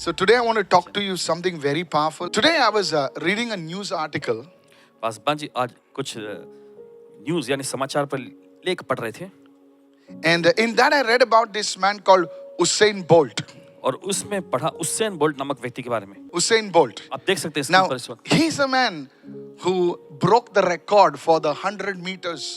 So today I want to talk to you something very powerful. Today I was reading a news article, Paswan ji आज कुछ news यानी समाचार पर लेख पढ़ रहे थे and in that I read about this man called Usain Bolt. और उसमें पढ़ा उसेन बोल्ट नामक व्यक्ति के बारे में। Usain Bolt. आप देख सकते हैं स्क्रीन Now पर इस वक्त। he's a man who broke the record for the 100 meters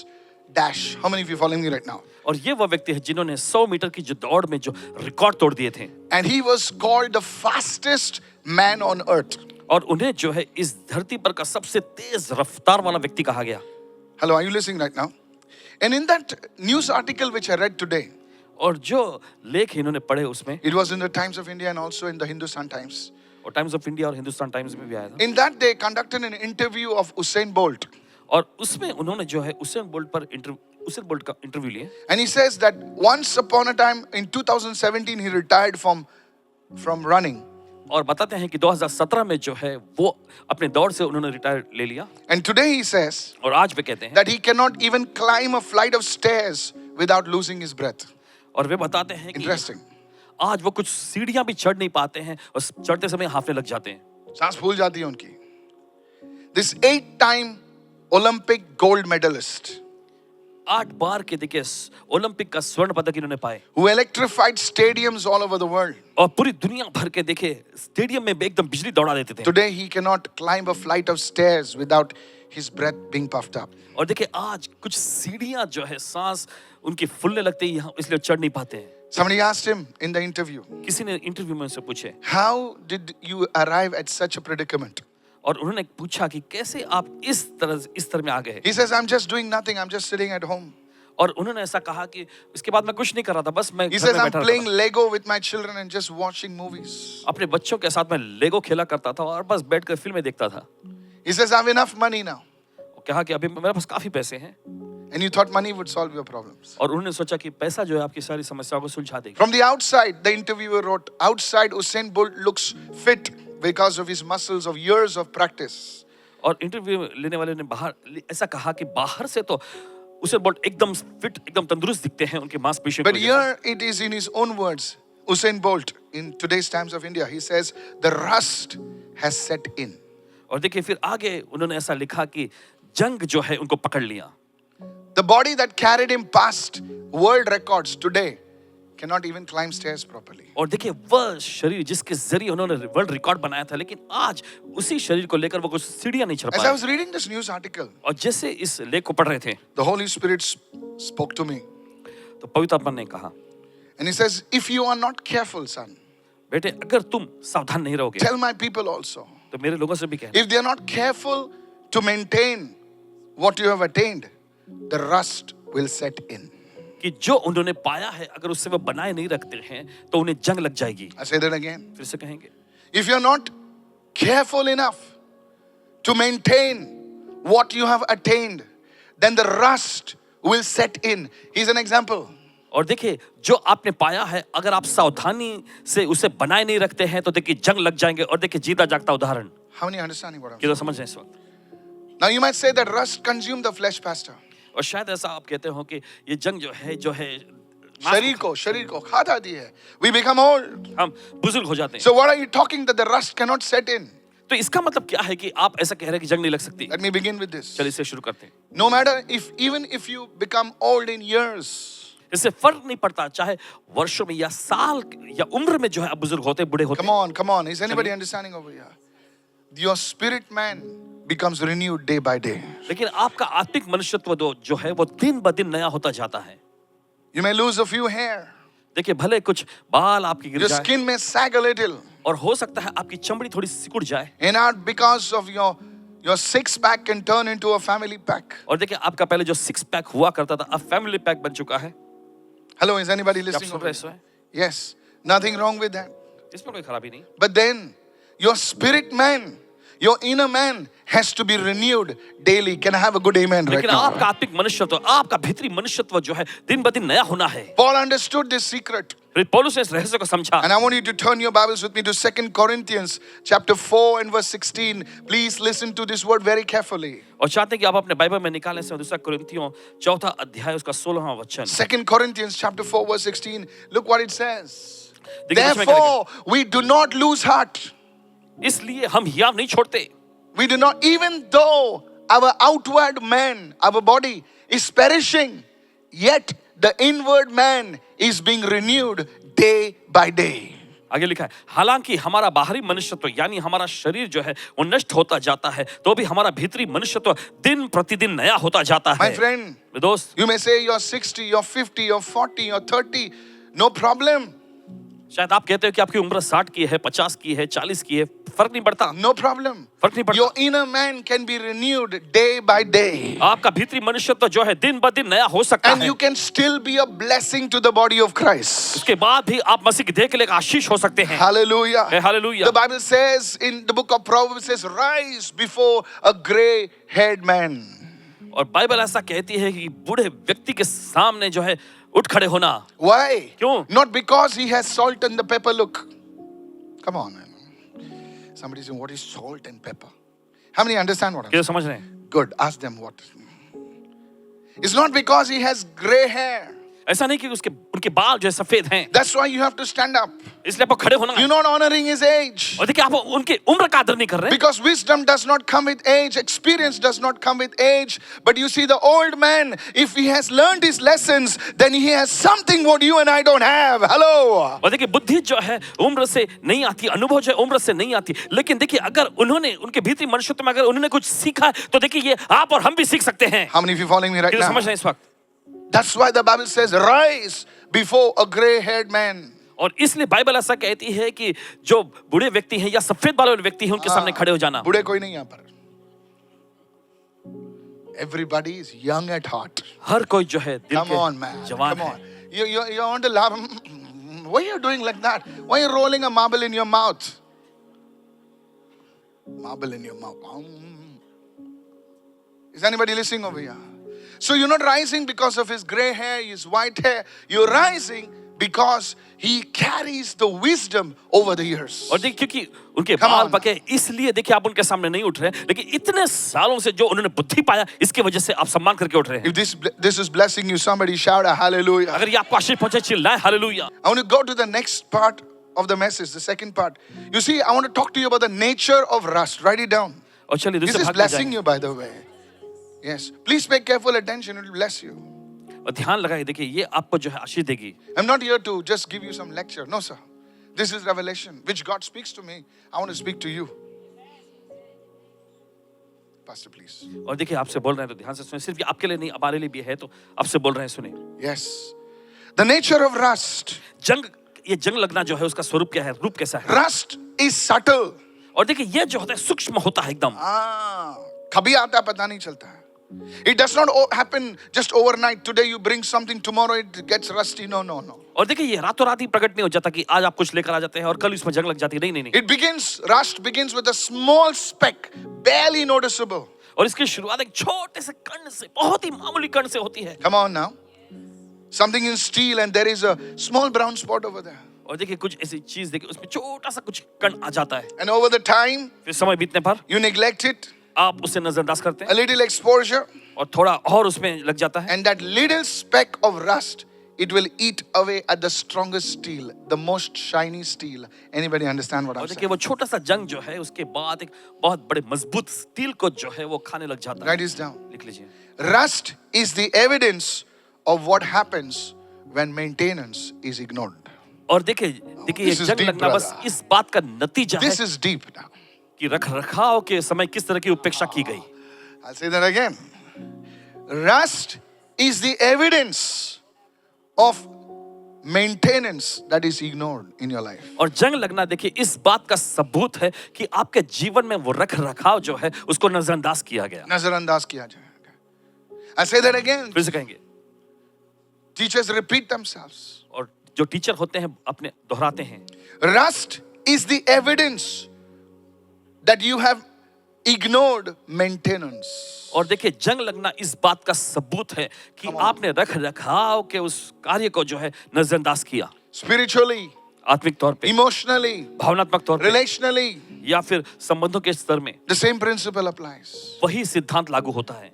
dash. How many of you following me right now? और ये वो व्यक्ति है जिन्होंने 100 मीटर की जो दौड़ में जो रिकॉर्ड तोड़ दिए थे And he was called the fastest man on earth. और उन्हें जो है इस धरती पर का सबसे तेज रफ्तार वाला व्यक्ति कहा गया। Hello, are you listening right now? And in that news article which I read today, और जो लेख इन्होंने पढ़े उसमें it was in the Times of India and also in the Hindustan Times. और टाइम्स ऑफ इंडिया और Hindustan times में भी आया था In that they conducted an interview of Usain Bolt. और उसमें उन्होंने जो है उसेन बोल्ट का इंटरव्यू लिए And he says that once upon a time in 2017 he retired from running. और बताते हैं कि 2017 में जो है वो अपने दौड़ से उन्होंने रिटायर ले लिया And today he says और आज वे कहते हैं that he cannot even climb a flight of stairs without losing his breath. और वे बताते हैं कि Interesting. आज वो कुछ सीढ़ियां भी चढ़ नहीं पाते हैं और चढ़ते समय हांफने लग जाते हैं। सांस फूल जाती है उनकी. This 8-time Olympic gold medalist 8 बार के देखिए ओलंपिक का स्वर्ण पदक इन्होंने पाए who electrified stadiums all over the world. और पूरी दुनिया भर के देखिए स्टेडियम में एकदम बिजली दौड़ा देते थे। Today he cannot climb a flight of stairs without his breath being puffed up. और देखिए आज कुछ सीढ़ियां जो है सांस उनकी फूलने लगती है यहाँ इसलिए चढ़ नहीं पाते हैं। Somebody asked him in the interview, किसी ने इंटरव्यू में उनसे पूछे how did you arrive at such a predicament? और उन्होंने पूछा कि कैसे आप इस तरह में आ गए। He says, I'm just doing nothing. I'm just sitting at home. और उन्होंने ऐसा कहा कि इसके बाद मैं कुछ नहीं कर रहा था बस मैं He घर says, में I'm बैठा playing रहता था। Lego with my children and just watching movies. अपने बच्चों के साथ मैं लेगो खेला करता था और बस बैठकर फिल्में देखता था। He says, I have enough money now. और कहा कि अभी मेरे पास काफी पैसे हैं And you thought money would solve your problems. और उन्होंने सोचा कि पैसा जो है आपकी सारी समस्याओं को सुलझा देगा। From the outside, the interviewer wrote, outside Usain Bolt looks fit because of his muscles of years of practice. और इंटरव्यू लेने वाले ने बाहर ऐसा कहा कि बाहर से तो उसे बोल्ट एकदम फिट एकदम तंदुरुस्त दिखते हैं उनके मांसपेशियों But की वजह से। here it is in his own words. Usain Bolt, in today's Times of India, he says, the rust has set in. और देखिए फिर आगे उन्होंने ऐसा लिखा कि जंग जो है उनको पकड़ लिया। The body that carried him past world records today cannot even climb stairs properly. और देखिए वह शरीर जिसके जरिए उन्होंने वर्ल्ड रिकॉर्ड बनाया था लेकिन आज उसी शरीर को लेकर वो कुछ सीढ़ियां नहीं चढ़ As I पाए। was reading this news article, और जैसे इस लेख को पढ़ रहे थे the Holy Spirit spoke to me. तो पवित्र आत्मा ने कहा And he says, if you are not careful, son, बेटे अगर तुम सावधान नहीं रहोगे tell my people also. तो मेरे लोगों से भी कहना If they are not careful to maintain what you have attained, the rust will set in. कि जो उन्होंने पाया है अगर उससे वो बनाए नहीं रखते हैं तो उन्हें जंग लग जाएगी। I say that again. फिर से कहेंगे If you're not careful enough to maintain what you have attained, then the rust will set in. Here's an example. और देखिए जो आपने पाया है अगर आप सावधानी से उसे बनाए नहीं रखते हैं तो देखिए जंग लग जाएंगे। और देखिए जीता जागता उदाहरण How many are understanding what I'm saying? किधर समझ रहे हैं इस वक्त। Now you might say that rust consumed the flesh, pastor. और शायद ऐसा आप कहते हो कि ये जंग जो है शरीर को खा जाती है. We become old. हम बुजुर्ग हो जाते हैं। So what are you talking that the rust cannot set in? तो इसका मतलब क्या है कि आप ऐसा कह रहे हैं कि जंग नहीं लग सकती। Let me begin with this. चलिए इसे शुरू करते हैं। No matter even if you become old in years, इससे फर्क नहीं पड़ता चाहे वर्षों में या साल या उम्र में जो है आप बुजुर्ग होते बूढ़े होते come on. Is anybody understanding over here? Your spirit man becomes renewed day by day. लेकिन आपका आत्मिक मनुष्यत्व जो है वो दिन ब दिन नया होता जाता है। You may lose a few hair. देखिए भले कुछ बाल आपकी गिर Your जाए skin may sag a little. और हो सकता है आपकी चमड़ी थोड़ी सिकुड़ जाए And not because of your six pack can turn into a family pack. और देखिए आपका पहले जो 6 पैक हुआ करता था अब फैमिली पैक बन चुका है। Hello, is anybody क्या आप listening? सुन over रहे here? हैं? Yes, nothing wrong with that. इसमें कोई खराबी नहीं। But then your spirit man, your inner man has to be renewed daily. Can I have a good amen right लेकिन now? आपका आत्मिक मनुष्यत्व आपका भीतरी मनुष्यत्व जो है दिन ब दिन नया होना है। Paul understood this secret. फिर पौलुस ने इस रहस्य को समझा। And I want you to turn your Bibles with me to 2 Corinthians chapter 4 and verse 16. Please listen to this word very carefully. और चाहते हैं कि आप अपने बाइबल में निकालें से दूसरा कुरिन्थियों 4 अध्याय उसका 16वां वचन। 2 Corinthians chapter 4 verse 16. Look what it says. देखिए बीच में क्या लिखा Therefore, we do not lose heart. है? इसलिए हम हियाव नहीं छोड़ते। We do not, even though our outward man, our body is perishing, yet the inward man is being renewed day by day. आगे लिखा है, हालांकि हमारा बाहरी मनुष्यत्व यानी हमारा शरीर जो है वो नष्ट होता जाता है, तो भी हमारा भीतरी मनुष्यत्व दिन प्रतिदिन नया होता जाता है। My friend, मेरे दोस्त, you may say you're 60, you're 50, you're 40, you're 30, no problem. शायद आप कहते हो कि आपकी उम्र 60 की है, 50 की है, 40 की है, फर्क नहीं पड़ता। No problem. फर्क नहीं पड़ता। Your inner man can be renewed day by day. आपका भीतरी मनुष्यत्व जो है दिन ब दिन नया हो सकता And है। you can still be a blessing to the body of Christ. उसके बाद भी आप मसीह की देह के लिए एक आशीष हो सकते हैं। Hallelujah. Hallelujah. The Bible says in the book of Proverbs, it says, rise before a gray-haired man. और बाइबल ऐसा कहती है कि बूढ़े व्यक्ति के सामने जो है उठ खड़े होना। Why? क्यों? Not because he has salt and the pepper. Look, come on, man. Somebody saying, what is salt and pepper? How many understand what I'm saying? क्या समझ रहे हैं? Good. Ask them what. It's not because he has gray hair. ऐसा नहीं कि उनके बाल जो है सफेद हैं, That's why you have to stand up. इसलिए आपको खड़े होना है। You're not honoring his age. और देखिए आप उनके उम्र का आदर नहीं कर रहे हैं। Because wisdom does not come with age, experience does not come with age. But you see, the old man, if he has learned his lessons, then he has something what you and I don't have. Hello. और देखिए बुद्धि जो है उम्र से नहीं आती, अनुभव जो है उम्र से नहीं आती, लेकिन देखिए अगर उन्होंने उनके भीतरी मनुष्यत्व में अगर उन्होंने कुछ सीखा है तो देखिए ये आप और हम भी सीख सकते हैं। How many of you following me right कितना समझ now? रहे हैं इस वक्त? That's why the Bible says, rise before a gray-haired man. और इसलिए बाइबल ऐसा कहती है कि जो बूढ़े व्यक्ति हैं या सफेद बाल वाले व्यक्ति हैं उनके सामने खड़े हो जाना। बूढ़े कोई नहीं यहाँ पर. Everybody is young at heart. हर कोई जो है दिल Come on, man. के जवान Come है। on. You want to laugh. Why are you doing like that? Why are you rolling a marble in your mouth? Marble in your mouth. Is anybody listening over here? So you're not rising because of his gray hair, his white hair. You're rising because he carries the wisdom over the years. और देखिए क्योंकि उनके Come बाल on. पके इसलिए देखिए आप उनके सामने नहीं उठ रहे, लेकिन इतने सालों से जो उन्होंने बुद्धि पाया इसकी वजह से आप सम्मान करके उठ रहे हैं। If this is blessing you, somebody shout a hallelujah. अगर ये आपको आशीष पहुंचे चिल्लाएं hallelujah. I want to go to the next part of the message, the second part. You see, I want to talk to you about the nature of rust. Write it down. और चलिए This दूसरे is भाग में blessing जाएं। you, by the way. Yes. Please pay careful attention. It will bless you. और ध्यान लगाइए, देखिए ये आपको जो है आशीष देगी। I'm not here to just give you some lecture. No, sir. This is revelation, which God speaks to me. I want to speak to you. Pastor, please. और देखिए आपसे बोल रहे हैं तो ध्यान से सुनिए, सिर्फ ये आपके लिए नहीं हमारे लिए भी है, तो आपसे बोल रहे हैं सुनिए। Yes. The nature of rust. ये जंग लगना जो है उसका स्वरूप क्या है, रूप कैसा है? Rust is subtle. और देखिए ये जो होता है सूक्ष्म होता है एकदम। कभी आता पता नहीं चलता है. It does not happen just overnight. Today you bring something, tomorrow it gets rusty. No. और देखिए ये रातों रात ही प्रकट नहीं हो जाता कि आज आप कुछ लेकर आ जाते हैं और कल इसमें जंग लग जाती है। नहीं। Rust begins with a small speck, barely noticeable. और इसकी शुरुआत एक छोटे से कण से, बहुत ही मामूली कण से होती है। Come on now. Something in steel and there is a small brown spot over there. और देखिए कुछ ऐसी चीज देखिए उसमें छोटा सा कुछ कण आ जाता है। And over the time, फिर समय बीतने पर you neglect it, आप उसे नजरअंदाज करते a हैं little exposure, और थोड़ा और उसमें लग जाता है। and that little speck of rust, it will eat away at the strongest steel, the most shiny steel. Anybody understand what I'm और देखिए saying? वो छोटा सा जंग जो है उसके बाद एक बहुत बड़े मजबूत स्टील को जो है वो खाने लग जाता है। Write this down. लिख लीजिए। Rust is the evidence of what happens when maintenance is ignored. और देखिए ये This is जंग deep, लगना बस brother. इस बात का नतीजा This है is deep now. कि रखरखाव के समय किस तरह की उपेक्षा की गई। I'll say that again. Rust is the evidence of maintenance that is ignored in your life. और जंग लगना देखिए इस बात का सबूत है कि आपके जीवन में वो रखरखाव जो है उसको नजरअंदाज किया गया। नजरअंदाज किया जाएगा. I say that again. फिर से कहेंगे। Teachers repeat themselves. और जो टीचर होते हैं अपने दोहराते हैं। Rust is the evidence that you have ignored maintenance. और देखिए जंग लगना इस बात का सबूत है कि आपने रखरखाव के उस कार्य को जो है नजरअंदाज किया। Spiritually, आत्मिक तौर पे, emotionally, भावनात्मक तौर पे, relationally, या फिर संबंधों के स्तर में the same principle applies. वही सिद्धांत लागू होता है।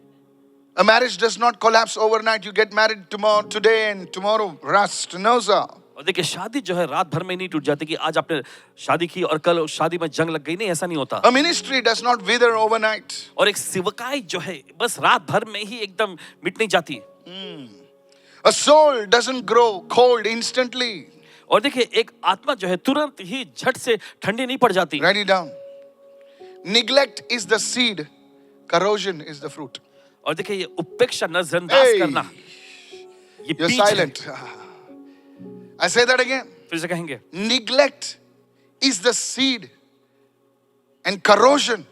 A marriage does not collapse overnight. You get married today and tomorrow rust. No, sir. और और देखिए शादी जो है रात भर में नहीं टूट जाती कि आज आपने शादी की और कल शादी में जंग लग गई, नहीं ऐसा नहीं होता। A ministry does not wither overnight. और एक सेवकाई जो है बस रात भर में ही एकदम मिट नहीं जाती। A soul doesn't grow cold instantly. और देखिए एक आत्मा जो है तुरंत ही झट से ठंडी नहीं पड़ जाती। Write it down. Neglect is the seed, corrosion is the fruit. और देखिए ये उपेक्षा नजरअंदाज Hey, करना ये you're बीज है। silent. I say that again. फिर से कहेंगे Neglect is the seed and corrosion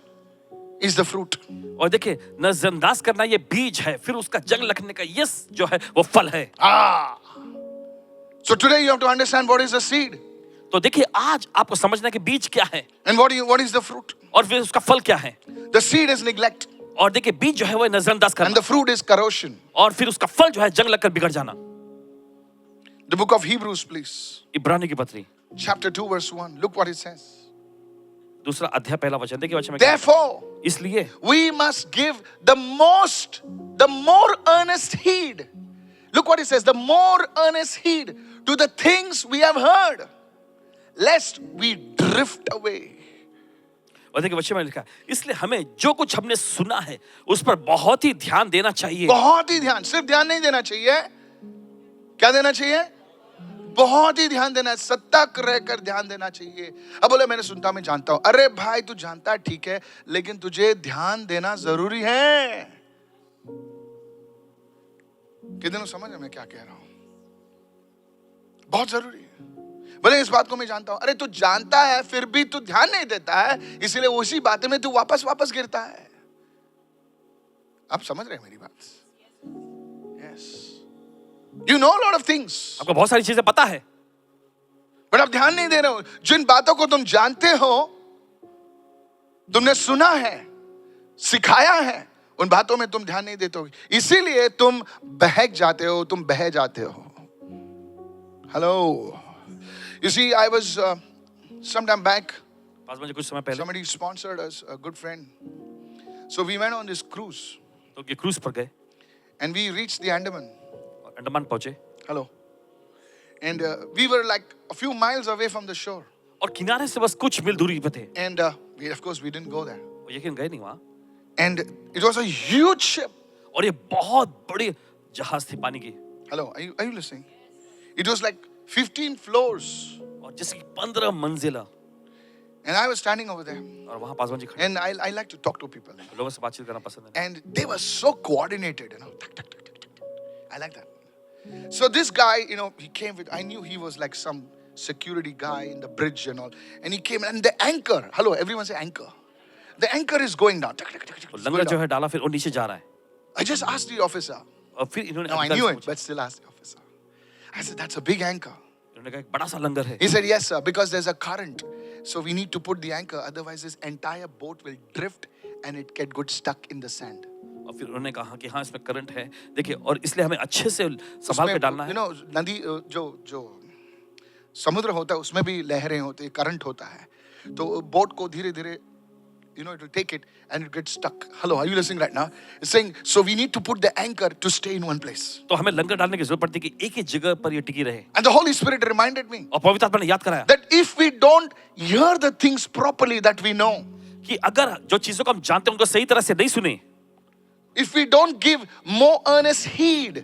is the fruit. और देखिए नजरअंदाज करना ये बीज है, फिर उसका जंग लगने का यस जो है वो फल है। So today you have to understand what is the seed तो देखिए आज आपको समझना है कि बीज क्या है and what is the fruit. और फिर उसका फल क्या है। The seed is neglect और देखिए बीज जो है वो नजरअंदाज and करना the fruit is corrosion. और फिर उसका फल जो है जंग लगकर बिगड़ जाना। The book of Hebrews, please. इब्रानी की पत्री Chapter 2 verse 1. Look what it says. दूसरा अध्याय पहला वचन देखिए वचन में क्या है? Therefore, इसलिए we must give the more earnest heed. Look what it says, the more earnest heed to the things we have heard, lest we drift away. और देखिए वचन में लिखा है, इसलिए हमें जो कुछ हमने सुना है उस पर बहुत ही ध्यान देना चाहिए। बहुत ही ध्यान, सिर्फ ध्यान नहीं देना चाहिए, क्या देना चाहिए? बहुत ही ध्यान देना है, सतर्क रहकर ध्यान देना चाहिए। अब बोले मैंने सुनता, मैं जानता हूं। अरे भाई तू जानता है ठीक है, लेकिन तुझे ध्यान देना जरूरी है। कितने समझ मैं क्या कह रहा हूं? बहुत जरूरी है। बोले इस बात को मैं जानता हूं। अरे तू जानता है फिर भी तू ध्यान नहीं देता है, इसीलिए उसी बातें में तू वापस गिरता है। आप समझ रहे हैं मेरी बात? Yes, you know lot of things, आपको बहुत सारी चीजें पता है बट आप ध्यान नहीं दे रहे हो। जिन बातों को तुम जानते हो, तुमने सुना है, सिखाया है, उन बातों में तुम ध्यान नहीं देते हो, इसीलिए तुम बहक जाते हो, तुम बह जाते हो। Hello, you see, I was some time back, पास में कुछ समय पहले somebody sponsored us, a good friend, so we went on this cruise तो ये क्रूज पर गए and we reached the Andaman. और अंडमान पहुंचे Hello, and we were like a few miles away from the shore, और किनारे से बस कुछ मील दूरी पे थे। and of course we didn't go there, वो यकीन गए नहीं वहां। and it was a huge ship. और ये बहुत बड़ी जहाज थी पानी की। Hello, are you listening? It was like 15 floors, और जिसकी 15 मंजिला, and I was standing over there, और वहां पासवान जी खड़े। and I like to talk to people, लोगों से बातचीत करना पसंद है। and they were so coordinated, you know. Tuck, tuck, tuck, tuck, tuck, tuck. I like that. So this guy, you know, he came with, I knew he was like some security guy in the bridge and all, and he came, and the anchor, hello, everyone say anchor. The anchor is going down. Tuck, tuck, tuck, tuck, और it's langar going जो down. है डाला फिर वो नीचे जा रहा है। I just asked the officer. और फिर इन्होंने No, I अधिकारी knew से it, पूछा। but still asked the officer. I said, that's a big anchor. इन्होंने कहा एक बड़ा सा लंगर है। He said, yes, sir, because there's a current. So we need to put the anchor, otherwise this entire boat will drift and it get good stuck in the sand. और फिर उन्होंने कहा कि हाँ इसमें करंट है, देखिए, और इसलिए हमें अच्छे से संभाल के डालना You है। know, नदी जो समुद्र होता है उसमें भी लहरें होती है, करंट होता है, तो बोट को धीरे धीरे, you know, it will take it and it gets stuck. Hello, are you listening right now? It's saying, so we need to put the anchor to stay in one place. तो हमें लंगर डालने की जरूरत पड़ती है कि एक ही जगह पर ये टिकी रहे। And the Holy Spirit reminded me और पवित्र आत्मा ने याद कराया that if we don't hear the things properly that we know, कि अगर जो चीजों को हम जानते हैं उनको सही तरह से नहीं सुने, if we don't give more earnest heed,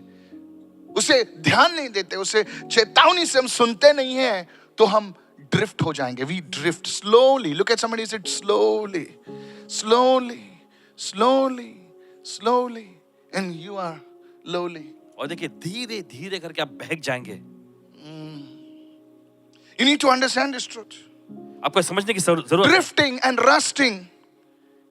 उसे ध्यान नहीं देते, उसे चेतावनी से हम सुनते नहीं हैं, तो हम drift हो जाएंगे. We drift slowly. Look at somebody, say slowly, slowly, slowly, slowly, and you are lowly. और देखिए धीरे धीरे करके आप बहक जाएंगे। You need to understand this truth. आपको समझने की जरूरत है। Drifting and rusting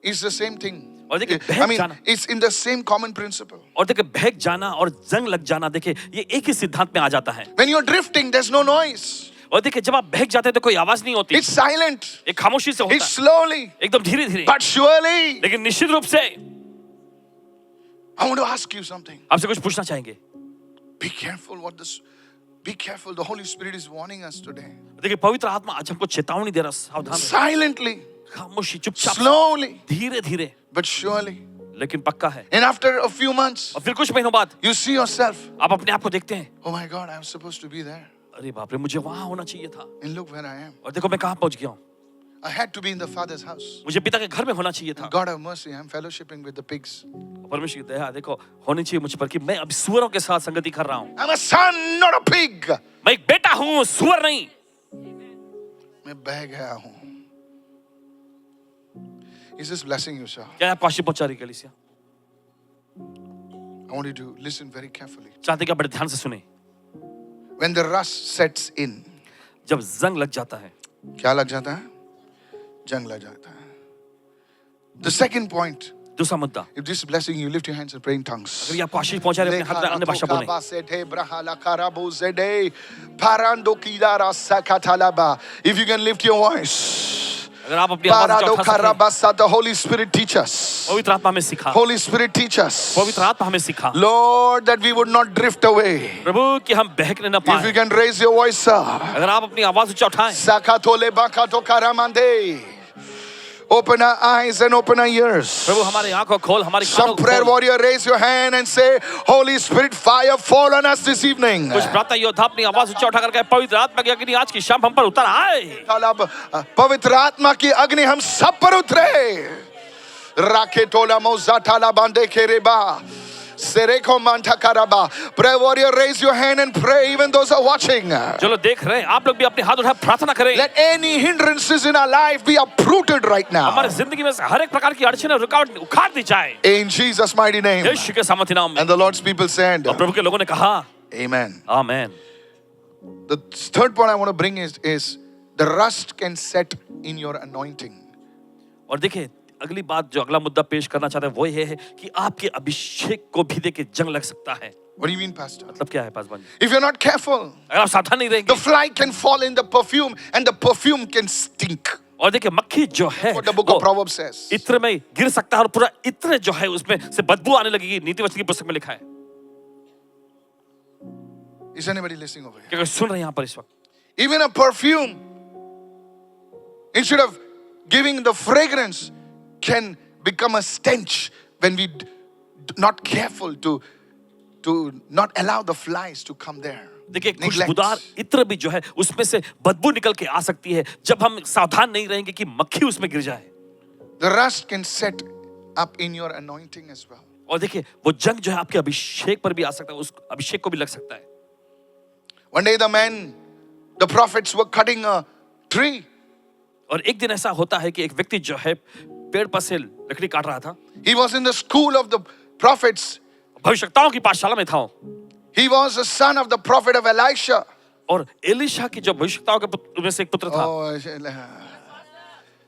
is the same thing. और देखिए I बहक mean, जाना, it's in the same common principle. और देखिए बहक जाना और जंग लग जाना, देखिए ये एक ही सिद्धांत में आ जाता है। When you're drifting, there's no noise. और देखिए जब आप बहक जाते हैं तो कोई आवाज नहीं होती, It's silent. एक खामोशी से होता It's है, slowly, एकदम धीरे धीरे। but surely. लेकिन निश्चित रूप से I want to ask you something. आपसे कुछ पूछना चाहेंगे। Be careful what this. Be careful. The Holy Spirit is warning us today. देखिए पवित्र आत्मा आज हमको चेतावनी दे रहा, सावधान रहो। Silently, खामोशी, चुपचाप, slowly, धीरे धीरे, but surely. लेकिन पक्का है। And after a few months, और फिर कुछ महीनों बाद you see yourself. आप अपने आप को देखते हैं, Oh my God, I'm supposed to be there. अरे बाप रे, मुझे वहां होना चाहिए था And look where I am. और देखो मैं कहां पहुंच गया हूं। I had to be in the Father's house. मुझे पिता के घर में होना चाहिए था। God have mercy, I'm fellowshipping with the pigs. परमेश्वर की दया देखो होनी चाहिए मुझ पर कि मैं अभी सुअरों के साथ संगति कर रहा हूं। I'm a son, not a pig. मैं एक बेटा हूं, सुअर नहीं। मैं बह गया हूं। Is this blessing you, sir? क्या आपको आशीष पहुंचा रही कलीसिया? I want you to listen very carefully. चाहते कि आप बड़े ध्यान से सुने। When the rust sets in, जब जंग लग जाता है, क्या लग जाता है? जंग लग जाता है। The second point, दूसरा मुद्दा, if this is blessing you, lift your hands and pray in tongues. अगर ये आपको आशीष पहुंचा रहे अपने हाथ में अन्य भाषा बोलें। If you can lift your voice. अगर आप अपनी आवाज ऊंचा उठा सकें। The Holy Spirit teach us. पवित्र आत्मा हमें सिखा। Holy Spirit teach us. पवित्र आत्मा हमें सिखा। Lord, that we would not drift away. प्रभु कि हम बहकने न If you पाए। can raise your voice, sir. अगर आप अपनी आवाज ऊंचा उठाएं। Sakatole bakato karamande. Open our eyes and open our ears. प्रभु हमारे आंखों खोल, हमारी कानों Some को prayer खोल। warrior, raise your hand and say, Holy Spirit, fire fall on us this evening. कुछ प्रार्थना योद्धा अपनी आवाज ऊंचा उठा करके पवित्र आत्मा की अग्नि आज की शाम हम पर उतर आए। तालाब पवित्र आत्मा की अग्नि हम सब पर उतरे। राखे टोला मौजा ताला बांधे केरेबा सेरेको मांठा कराबा। Prayer warrior, raise your hand and pray. Even those are watching. चलो देख रहे हैं आप लोग भी अपने हाथ उठाए प्रार्थना करें। Let any hindrances in our life be uprooted right now. हमारे जिंदगी में से हर एक प्रकार की अड़चन और रुकावट उखाड़ दी जाए। In Jesus' mighty name. यीशु के सामर्थ्य नाम में। And the Lord's people said, और प्रभु के लोगों ने कहा, Amen. Amen. The third point I want to bring is the rust can set in your anointing. और देखिए अगली बात जो अगला मुद्दा पेश करना चाहते हैं वो ये है कि आपके अभिषेक को भी देखिए जंग लग सकता है। What do you mean, Pastor? मतलब क्या है Paswan ji? If you're not careful, अगर आप सावधान नहीं the रहेंगे fly can fall in the perfume and the perfume can stink. और देखिए मक्खी जो है What the book of Proverbs says. इत्र में गिर सकता है और पूरा इत्र जो है उसमें से बदबू आने लगेगी। नीति वचन की पुस्तक में लिखा है। Is anybody listening over here? क्या कोई सुन रहे हैं यहाँ पर इस वक्त? Even a perfume, instead of giving the fragrance, can become a stench when we not careful to not allow the flies to come there. देखिए Neglect. खुशबूदार इत्र भी जो है उसमें से बदबू निकल के आ सकती है जब हम सावधान नहीं रहेंगे कि मक्खी उसमें गिर जाए। The rust can set up in your anointing as well. और देखिए वो जंग जो है आपके अभिषेक पर भी आ सकता है, उस अभिषेक को भी लग सकता है। One day the prophets were cutting a tree. और एक दिन ऐसा होता है कि एक व्यक्ति जो है पेड़ पर से लकड़ी काट रहा था। He was in the school of the prophets. भविष्यवक्ताओं की पाठशाला में था। He was the son of the prophet of Elisha. और एलीशा की जो भविष्यवक्ताओं के पुत्र में से एक पुत्र था। Oh,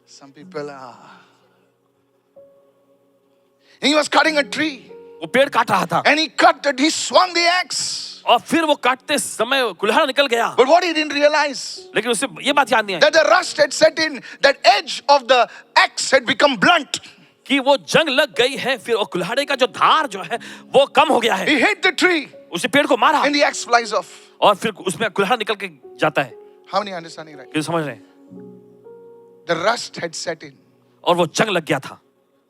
some people are. He was cutting a tree. वो पेड़ काट रहा था And he swung the axe. और फिर वो काटते समय कुल्हाड़ा निकल गया। But what he didn't realize, लेकिन उसे ये बात याद नहीं आई that the rust had set in, that edge of the axe had become blunt. कि वो जंग लग गई है। फिर वो कुल्हाड़े का जो धार जो है वो कम हो गया है। He hit the tree उसे पेड़ को मारा and the axe flies off. और फिर उसमें कुल्हाड़ा निकल के जाता है। How many understanding right? क्यों समझ रहे हैं? The rust had set in और वो जंग लग गया था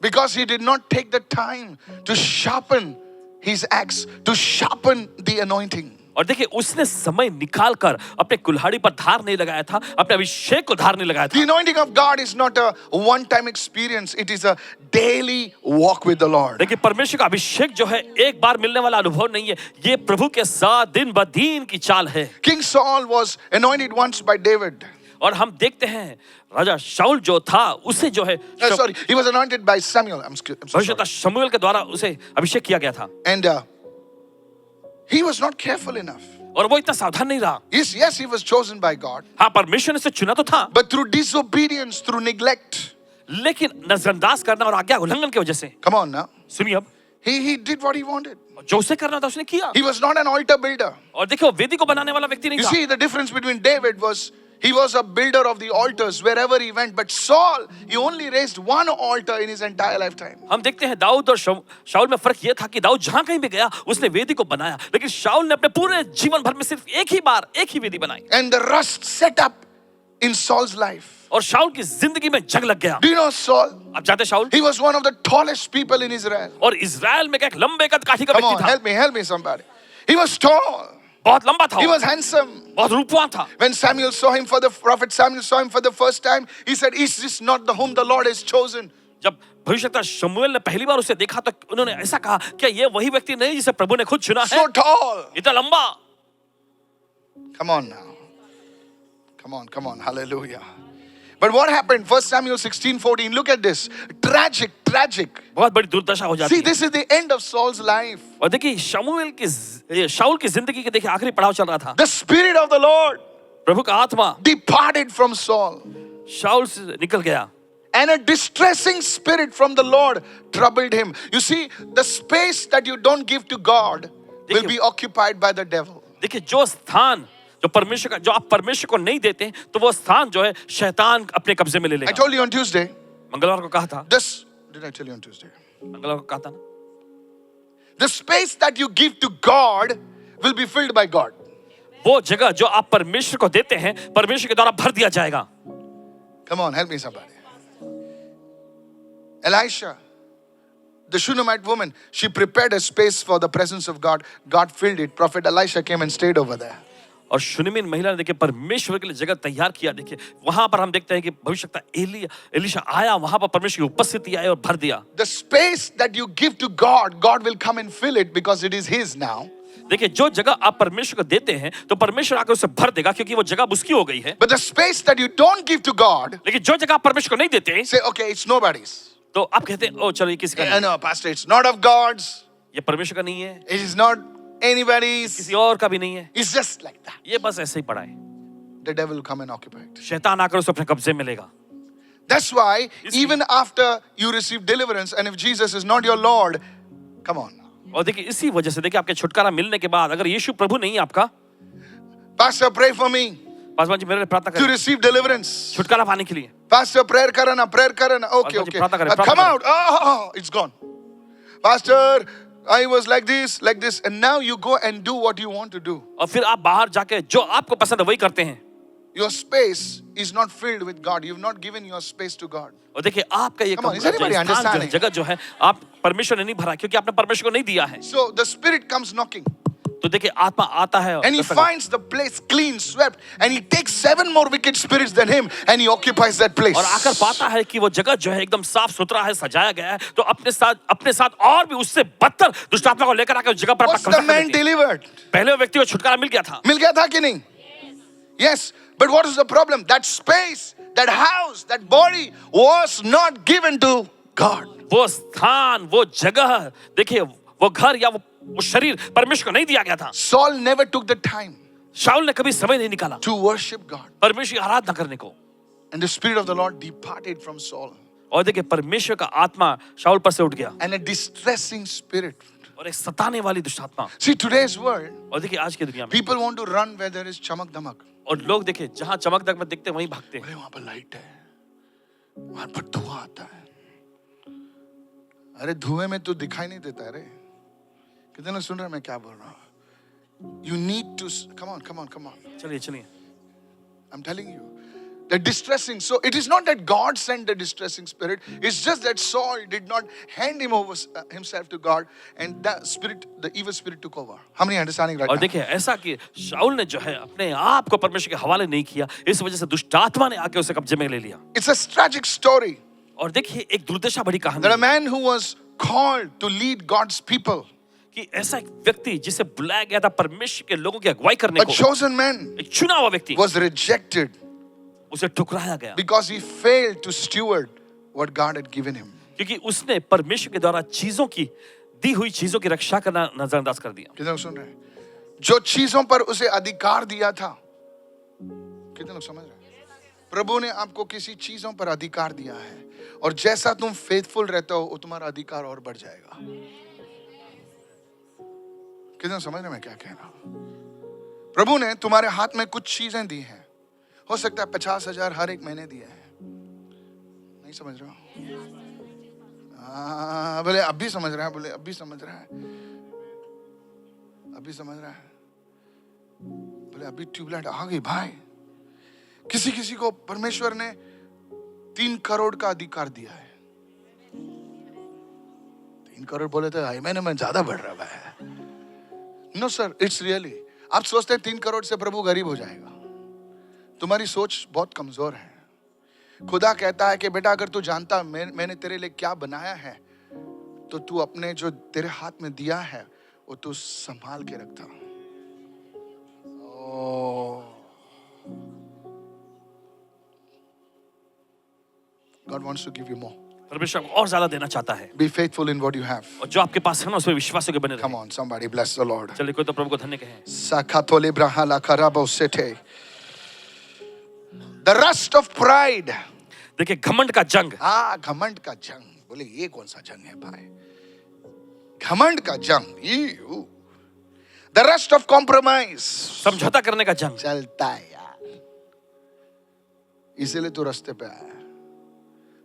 because he did not take the time to sharpen his axe, to sharpen the anointing. और देखिए उसने समय निकाल कर अपने कुल्हाड़ी पर धार नहीं लगाया था, अपने अभिषेक को धार नहीं लगाया The था। anointing of God is not a one-time experience. It is a daily walk with the Lord. देखिए परमेश्वर का अभिषेक जो है एक बार मिलने वाला अनुभव नहीं है, ये प्रभु के साथ दिन ब दिन की चाल है। King Saul was anointed once by David. और हम देखते हैं राजा शाऊल जो था उसे जो है Sorry, he was anointed by Samuel. I'm so sorry. भविष्यवक्ता शमूएल के द्वारा उसे अभिषेक किया गया था। And he was not careful enough. और वो इतना सावधान नहीं रहा। Yes, he was chosen by God. हाँ परमेश्वर ने उसे चुना तो था, But through disobedience, through neglect. लेकिन नजरअंदाज करना और आज्ञा उल्लंघन की वजह से, Come on now. सुनिए अब, He did what he wanted. जो उसे करना था उसने किया। He was not an altar builder. और देखिए वो वेदी को बनाने वाला व्यक्ति नहीं You था। see, the difference between David was he was a builder of the altars wherever he went. But Saul, he only raised one altar in his entire lifetime. हम देखते हैं दाऊद और शाऊल में फर्क ये था कि दाऊद जहां कहीं भी गया उसने वेदी को बनाया, लेकिन शाऊल ने अपने पूरे जीवन भर में सिर्फ एक ही बार एक ही वेदी बनाई। And the rust set up in Saul's life. और शाऊल की जिंदगी में जंग लग गया। Do you know Saul? आप जानते हैं शाऊल? He was one of the tallest people in Israel. और इजराइल में एक लंबे कद काठी का Come व्यक्ति on, था। help me somebody. He was tall. बहुत लंबा था He वो, was handsome. बहुत रूपवान था. When Samuel saw him for the prophet Samuel saw him for the first time, he said, "Is this not the whom the Lord has chosen?" जब भविष्यवक्ता शमूएल ने पहली बार उसे देखा तो उन्होंने ऐसा कहा, क्या ये वही व्यक्ति नहीं जिसे प्रभु ने खुद चुना है? So tall. इतना लंबा. Come on now. Come on. Hallelujah. But what happened? 1 Samuel 16:14. Look at this. Tragic. बहुत बड़ी दुर्दशा हो जाती See, है. this is the end of Saul's life. और देखिए शाऊल की जिंदगी के देखिए आखिरी पड़ाव चल रहा था. The Spirit of the Lord प्रभु का आत्मा departed from Saul. शाऊल से निकल गया. And a distressing spirit from the Lord troubled him. You see, the space that you don't give to God will be occupied by the devil. देखिए जो स्थान जो परमेश्वर का जो आप परमेश्वर को नहीं देते तो वो स्थान जो है शैतान अपने कब्जे में ले I लेगा. told you on Tuesday. मंगलवार को कहा था. Did I tell you on Tuesday? मंगलवार को कहा था ना. The space that you give to God will be filled by God. वो जगह जो आप परमेश्वर को देते हैं परमेश्वर के द्वारा भर दिया जाएगा. Come on, help me somebody. Elisha, the Shunammite woman, she prepared a space for the presence of God. God filled it. Prophet Elisha came and stayed over there. और शुनिमिन महिला ने देखिए परमेश्वर के लिए जगह तैयार किया. देखिए वहां पर हम देखते हैं कि भविष्यवक्ता एलीशा आया, वहां पर परमेश्वर की उपस्थिति आई और भर दिया. The space that you give to God, God will come and fill it because it is His now. देखिए जो जगह आप परमेश्वर को देते हैं तो परमेश्वर आकर उसे भर देगा क्योंकि वो जगह अब उसकी हो गई है. But the space that you don't give to God, लेकिन जो जगह आप परमेश्वर को नहीं देते say, okay, it's nobody's. तो आप कहते हैं ओ चलो ये किसका नहीं, No, Pastor, it's not of God's. ये परमेश्वर का नहीं है, It is not anybody's. किसी और का भी नहीं है, It's just like that. ये बस ऐसे ही पड़ा है. The devil will come and occupy it. शैतान आकर उसे अपने कब्जे में लेगा. That's why even after you receive deliverance, and if Jesus is not your Lord, come on. और देखिए इसी वजह से देखिए आपके छुटकारा मिलने के बाद अगर यीशु प्रभु नहीं है आपका, Pastor, pray for me Paswan ji मेरे लिए प्रार्थना to करें receive deliverance. छुटकारा पाने के लिए. Pastor, prayer karana. Okay, okay. Come out. Oh, it's gone. Pastor, I was like this, and now you go and do what you want to do. और फिर आप बाहर जाके जो आपको पसंद है वही करते हैं. Your space is not filled with God. You've not given your space to God. और देखिए आपका ये Come on, is anybody understanding? जगह जो है आप परमेश्वर ने नहीं भरा क्योंकि आपने परमेश्वर को नहीं दिया है. So the Spirit comes knocking, तो देखिए आत्मा आता है and he finds the place clean, swept, and he takes 7 more wicked spirits than him, and he occupies that place. और आकर पाता है कि वो जगह जो है एकदम साफ सुथरा है, सजाया गया है, तो अपने साथ और भी उससे बदतर दुष्ट आत्मा को लेकर आकर उस जगह पर Was the man delivered? पहले वो व्यक्ति को छुटकारा मिल गया था. मिल गया था कि नहीं? Yes, but what is the problem? That space, that house, that body was not given to God. वो स्थान, वो जगह, देखिए वो घर या वो शरीर परमेश्वर को नहीं दिया गया था. Saul never took the time शाऊल ने कभी समय नहीं निकाला to worship God. परमेश्वर की आराधना करने को. And the Spirit of the Lord departed from Saul. और देखिए परमेश्वर का आत्मा शाऊल पर से उठ गया And a distressing spirit. और एक सताने वाली दुष्ट आत्मा. See, today's world, और देखिए आज की दुनिया में people want to run where there is chamak damak. और लोग देखिए जहां चमक दमक दिखते हैं वहीं भागते हैं. अरे वहां पर लाइट है, वहां पर धुआं आता है. अरे धुएं में तो दिखाई नहीं देता. अरे कितने लोग सुन रहे हैं मैं क्या बोल रहा हूं? You need to come on. चलिए I'm telling you, the distressing. So it is not that God sent the distressing spirit. It's just that Saul did not hand him over himself to God, and the evil spirit took over. How many understanding right और now? देखिए ऐसा कि शाऊल ने जो है अपने आप को परमेश्वर के हवाले नहीं किया, इस वजह से दुष्ट आत्मा ने आके उसे कब्जे में ले लिया. It's a tragic story और देखिए एक दुर्दशा भरी कहानी that a है man who was called to lead God's people, कि ऐसा एक व्यक्ति जिसे बुलाया गया था परमेश्वर के लोगों की अगुवाई करने a को, chosen man, एक चुना हुआ व्यक्ति, was rejected उसे ठुकराया गया because he failed to steward what God had given him. क्योंकि उसने परमेश्वर के द्वारा चीजों की दी हुई चीजों की रक्षा करना नजरअंदाज कर दिया. कितने लोग सुन रहे हैं? जो चीजों पर उसे अधिकार दिया था, कितने लोग समझ रहे हैं? प्रभु ने आपको किसी चीजों पर अधिकार दिया है, और जैसा तुम फेथफुल रहते हो तुम्हारा अधिकार और बढ़ जाएगा. कितने लोग समझ रहे हैं मैं क्या कह रहा हूं? प्रभु ने तुम्हारे हाथ में कुछ चीजें दी हैं. हो सकता है 50,000 हर एक महीने दिए हैं. नहीं समझ रहे हो? बोले अभी समझ रहा है, बोले अभी समझ रहा है, अभी समझ रहा है, बोले अभी ट्यूबलाइट आ गई भाई. किसी को परमेश्वर ने 3 करोड़ का अधिकार दिया है. 3 करोड़ बोले तो आई महीने में ज्यादा बढ़ रहा है. No sir, it's really. आप सोचते हैं 3 करोड़ से प्रभु गरीब हो जाएगा। तुम्हारी सोच बहुत कमजोर है। खुदा कहता है कि बेटा अगर तू जानता मैंने तेरे लिए क्या बनाया है, तो तू अपने जो तेरे हाथ में दिया है वो तू संभाल के रखता। God wants to give you more. परमेश्वर आपको और ज्यादा देना चाहता है। Be faithful in what you have. और जो आपके पास है ना उसमें विश्वास के बने रहे। Come on, somebody bless the Lord. चलिए कोई तो प्रभु को धन्य कहें। Sakatole brahala karabo sete. The rust of pride. देखिए घमंड का जंग। हाँ, घमंड का जंग। बोले ये कौन सा जंग है भाई? घमंड का जंग। The rust of compromise. समझौता करने का जंग चलता है यार, इसीलिए तू रास्ते पे आया।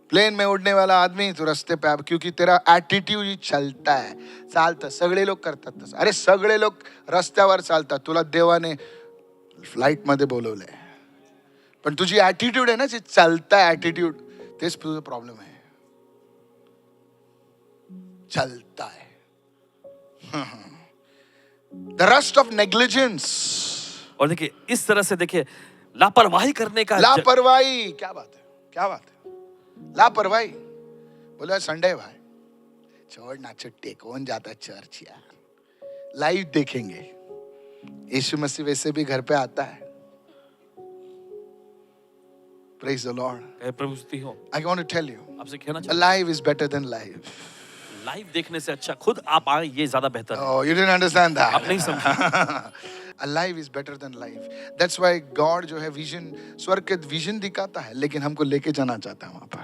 प्लेन में उड़ने वाला आदमी तू रास्ते पे आया क्योंकि तेरा एटीट्यूड ही चलता है, चालतं। सगळे लोक करतात तसं। अरे सगळे लोक रस्त्यावर चालतात, तुला देवाने फ्लाइट मध्ये बोलवलंय, पण तुझी एटीट्यूड आहे ना, जे चालता एटीट्यूड, तेच तुझं प्रॉब्लेम आहे। चलता है। The rust of negligence. और देखिए इस तरह से देखिए लापरवाही करने का लापरवाही। क्या बात है, क्या बात है, लापरवाही। बोला संडे भाई छोड़ ना, छुट्टी कौन जाता है चर्च यार, लाइव देखेंगे। यीशु मसीह वैसे भी घर पे आता है। Praise the Lord. प्रभु स्तुति हो। I want to tell you, आपसे कहना a चाहता live is better than live. Live देखने से अच्छा खुद आप आए ये ज्यादा बेहतर है। Oh, you didn't understand that. आप नहीं समझे। A live is better than live. That's why God जो है विजन, स्वर्ग के विजन दिखाता है, लेकिन हमको लेके जाना चाहता है वहां पर।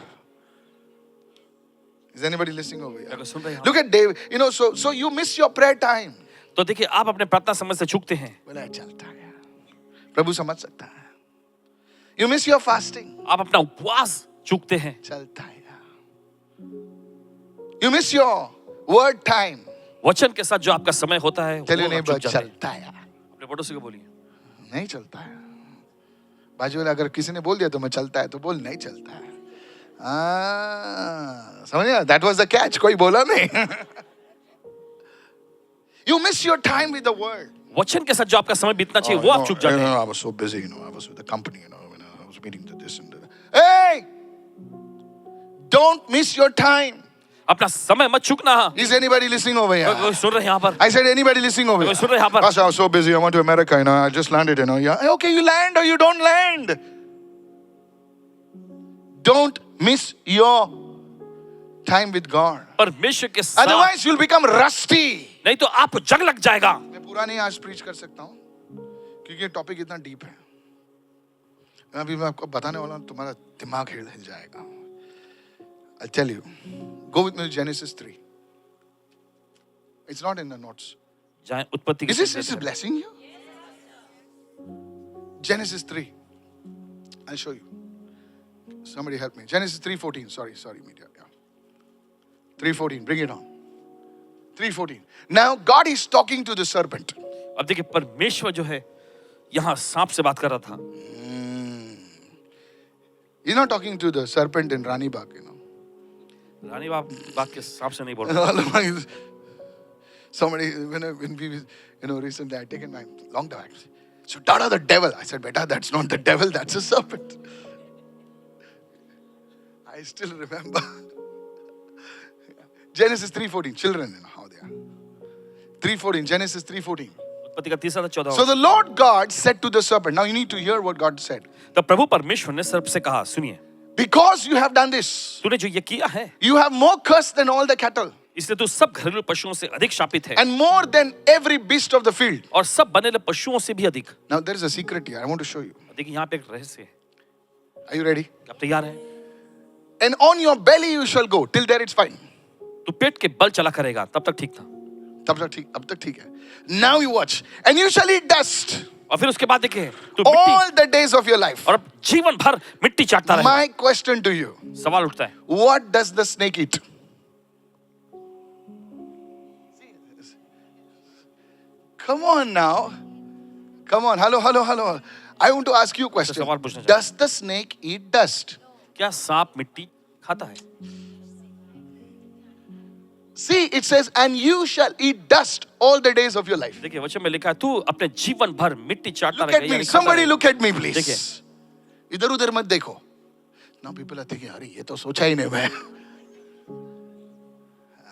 Is anybody listening over here? अगर सुन रहे हैं Look at David. You know, so you miss your prayer time. तो देखिए आप अपने प्रार्थना समय से चूकते हैं। बोला चलता है यार, प्रभु समझ सकता है। You miss your fasting. आप अपना उपवास चूकते हैं। चलता है यार। You miss your word time. वचन के साथ जो आपका समय होता है Tell your वो आप neighbor, चूक जाते हैं। चलता है यार। अपने पड़ोसी को बोलिए नहीं चलता है। बाजू वाला अगर किसी ने बोल दिया तो मैं चलता है, तो बोल नहीं चलता है। समझिए, that was the catch. कोई बोला नहीं। You miss your time with the word. वचन के साथ जो आपका समय बीतना चाहिए वो आप चूक जाते हैं। I was so busy, I was with the company, I was meeting to this and that. Hey, don't miss your time. अपना समय मत चूकना। Is anybody listening over here? कोई सुन रहे हैं यहाँ पर? I said anybody listening over here? कोई सुन रहे हैं यहाँ पर? Pastor, I was so busy. I went to America, I just landed, Yeah, okay, you land or you don't land. Don't miss your time with God. परमेश्वर के साथ, Otherwise, you'll become rusty. नहीं तो आपको जंग लग जाएगा। मैं पूरा नहीं आज प्रीच कर सकता हूँ क्योंकि ये टॉपिक इतना डीप है। अभी मैं आपको बताने वाला हूँ, तुम्हारा दिमाग हिल जाएगा। I'll tell you. Go with me to Genesis 3. It's not in the notes. जाए उत्पत्ति की Is this blessing you? Genesis 3. I'll show you. Somebody help me. Genesis 3:14. Sorry, media. Yeah. 3:14. Bring it on. 3:14. Now God is talking to the serpent. अब देखिए परमेश्वर जो है यहाँ सांप से बात कर रहा था। He's not talking to the serpent in Rani Bagh, रानी बाग के सांप से नहीं बोल रहा। Somebody, when we, recently I taken my long time. So, Dada, the devil. I said, beta, that's not the devil, that's a serpent. I still remember. Genesis 3:14. Children, how they are. 3:14. Genesis 3:14. उत्पत्ति का 3:14। So the Lord God said to the serpent. Now you need to hear what God said. तो प्रभु परमेश्वर ने सर्प से कहा, सुनिए, Because you have done this, तूने जो ये किया है, you have more curse than all the cattle, इसलिए तू सब घरेलू पशुओं से अधिक शापित है and more than every beast of the field. और सब बनेले पशुओं से भी अधिक। Now there is a secret here. I want to show you. देखिए यहाँ पे एक रहस्य है। Are you ready? आप तैयार हैं? And on your belly you shall go. Till there it's fine. तू पेट के बल चला करेगा, तब तक ठीक था। अब तक ठीक है. Now you watch. And you shall eat dust और फिर उसके बाद देखिए तू मिट्टी, all the days of your life. और अब जीवन भर मिट्टी चाटता रहेगा। My question to you. सवाल उठता है, What does the snake eat? Come on now. Come on. Hello. I want to ask you a question. सवाल पूछना चाहता हूं। Does the snake eat dust? क्या सांप मिट्टी खाता है? See, it says, and you shall eat dust all the days of your life. देखिए वचन में लिखा है तू अपने जीवन भर मिट्टी चाटता Look at रहेगा me. यानी खाता Somebody रहेगा। look at me, please. देखिए। इधर उधर मत देखो. Now people are thinking, अरे ये तो सोचा ही नहीं मैं.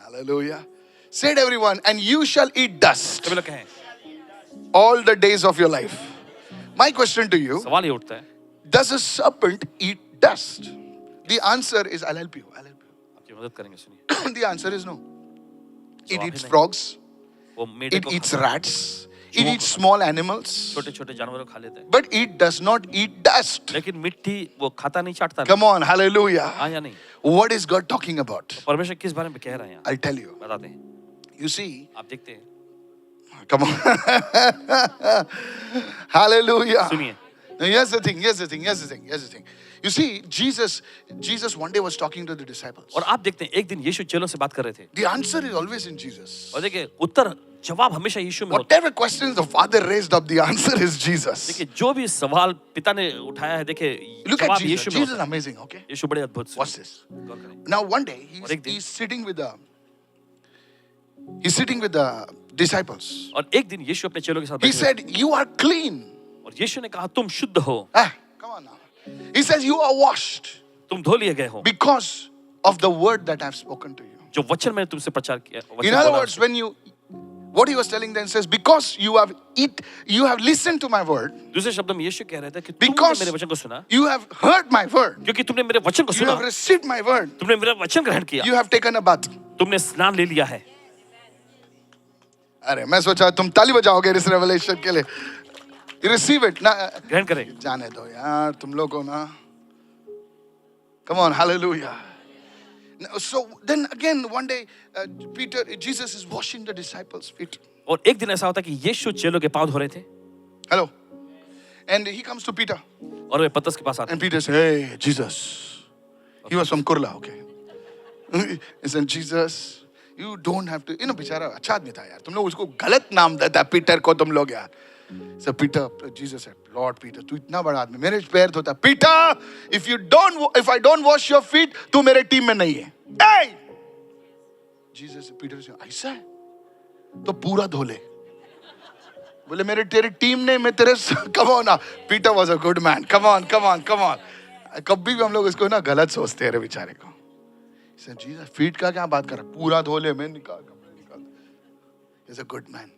Hallelujah. Said everyone, and you shall eat dust सभी लोग कहें, all the days of your life. My question to you, सवाल ये उठता है, does a serpent eat dust? The answer is, I'll help you. आपकी मदद करेंगे, सुनिए। The answer is no. It जवाब eats ही नहीं। frogs. वो मेढक It को eats खाता है, rats. It eats small animals. छोटे-छोटे जानवरों को खा लेता है, But it does not eat dust. लेकिन मिट्टी वो खाता नहीं चाटता नहीं। Come on, hallelujah. हाँ या नहीं? What is God talking about? परमेश्वर किस बारे में कह रहे हैं यहाँ? I'll tell you. बताते हैं। You see, आप देखते हैं, come on. Hallelujah. सुनिए। Now, here's the thing. You see, Jesus one day was talking to the disciples. और आप देखते हैं एक दिन यीशु चेलों से बात कर रहे थे The answer is always in Jesus. और देखिए उत्तर जवाब हमेशा यीशु में होता Whatever questions the Father raised up, the answer is है। Jesus. देखिए जो भी सवाल पिता ने उठाया है, देखिए Look at जवाब Jesus. यीशु में Jesus is होता है। amazing, okay? यीशु बड़े अद्भुत Watch सुनिए। this. गौर करें। Now, one day, और एक दिन- he's sitting with the disciples. और एक दिन यीशु अपने चेलों के साथ He बैठे हुए said, "You are clean." थे। और यीशु ने कहा तुम शुद्ध हो, Come on now. He says, "You are washed तुम धो लिए गए हो, because of the word that I've spoken to you." जो वचन मैंने तुमसे प्रचार किया। वचन In other बोला words, हमसे। what he was telling them says, because you have listened to my word, दूसरे शब्दों में यीशु कह रहे थे कि तुमने because मेरे वचन को सुना, you have heard my word, क्योंकि तुमने मेरे वचन को you सुना, have received my word, तुमने मेरा वचन ग्रहण किया, you have taken a bath. तुमने स्नान ले लिया है। अरे मैं सोचा तुम ताली बजाओगे इस रेवलेशन के लिए. Receive it ना. ग्रहण करें। जाने दो यार तुम लोग को ना. Come on, hallelujah. So then again one day Jesus is washing the disciples' feet. और एक दिन ऐसा होता है कि यीशु चेलों के पांव धो रहे थे Hello. And he comes to Peter. और वे पतरस के पास आते And Peter said, "Hey, Jesus." He was from Kurla, okay. He said, "Jesus, you don't have to." बेचारा अच्छा आदमी था यार. तुम लोग उसको गलत नाम देता है पीटर को तुम लोग यार. So Peter, Jesus said, "Lord Peter, तू इतना बड़ा आदमी मेरे पैर धोता. Peter, if I don't wash your feet, तू मेरे टीम में नहीं है." Hey! Jesus, Peter said, "ऐसा है? तो पूरा धो ले." बोले मेरे तेरी टीम ने मैं तेरे come on now. Peter was a good man. Come on. कभी भी हम लोग इसको ना गलत सोचते हैं रे बेचारे को. He said, "Jesus, feet का क्या बात कर रहा? पूरा धो ले. मैं कपड़े निकाल. He's a good man.